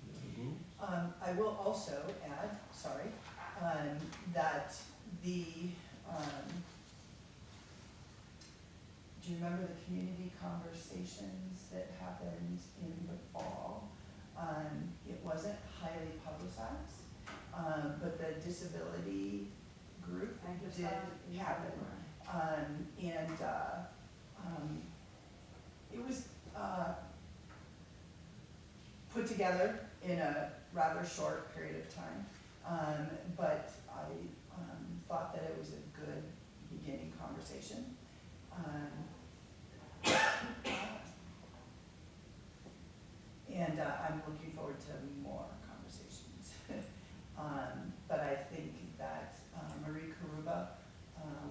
The other groups? I will also add, sorry, that the, do you remember the community conversations that happened in the fall? It wasn't highly publicized, but the disability group I just did saw it. happen. It was, put together in a rather short period of time, but I, thought that it was a good beginning conversation. And I'm looking forward to more conversations. But I think that Marie Karuba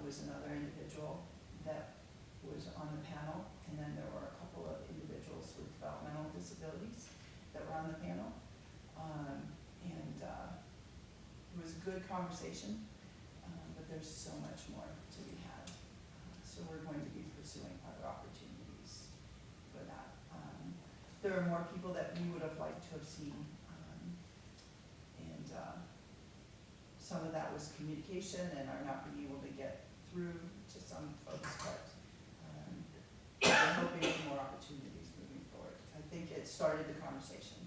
was another individual that was on the panel, and then there were a couple of individuals with developmental disabilities that were on the panel. It was a good conversation, but there's so much more to be had. So we're going to be pursuing other opportunities for that. There are more people that we would have liked to have seen, and some of that was communication and are not being able to get through to some folks, but we're hoping for more opportunities moving forward. I think it started the conversation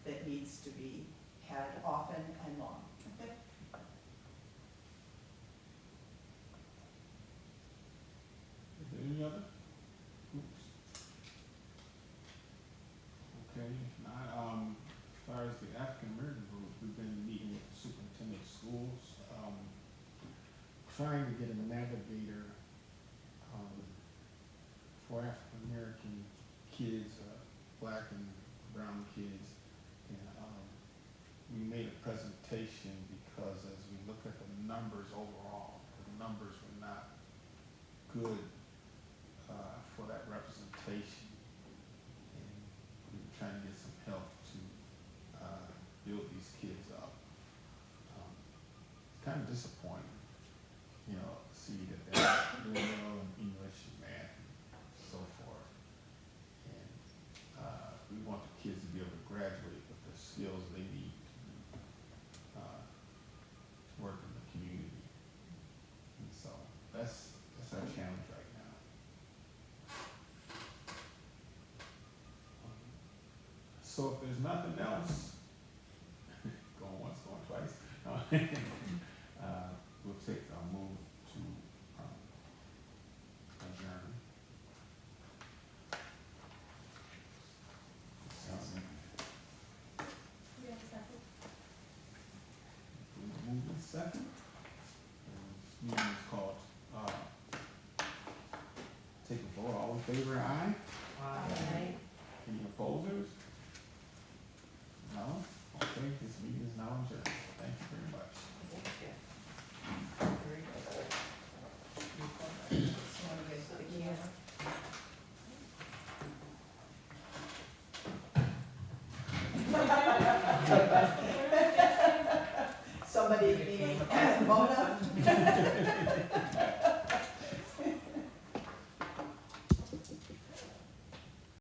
that needs to be had often and long. Is there any other groups? Okay, if not, as far as the African American group, we've been meeting with the superintendent of schools, trying to get a navigator, for African American kids, black and brown kids. And, we made a presentation because as we look at the numbers overall, the numbers were not good, for that representation. And we were trying to get some help to, build these kids up. It's kind of disappointing, you know, see that they're doing well in English and math and so forth. And we want the kids to be able to graduate with the skills they need to work in the community. And so that's our challenge right now. So if there's nothing else, going once, going twice, we'll take a move to adjourn. We have a second. Move in second. And this meeting is called, take a vote, all in favor, aye?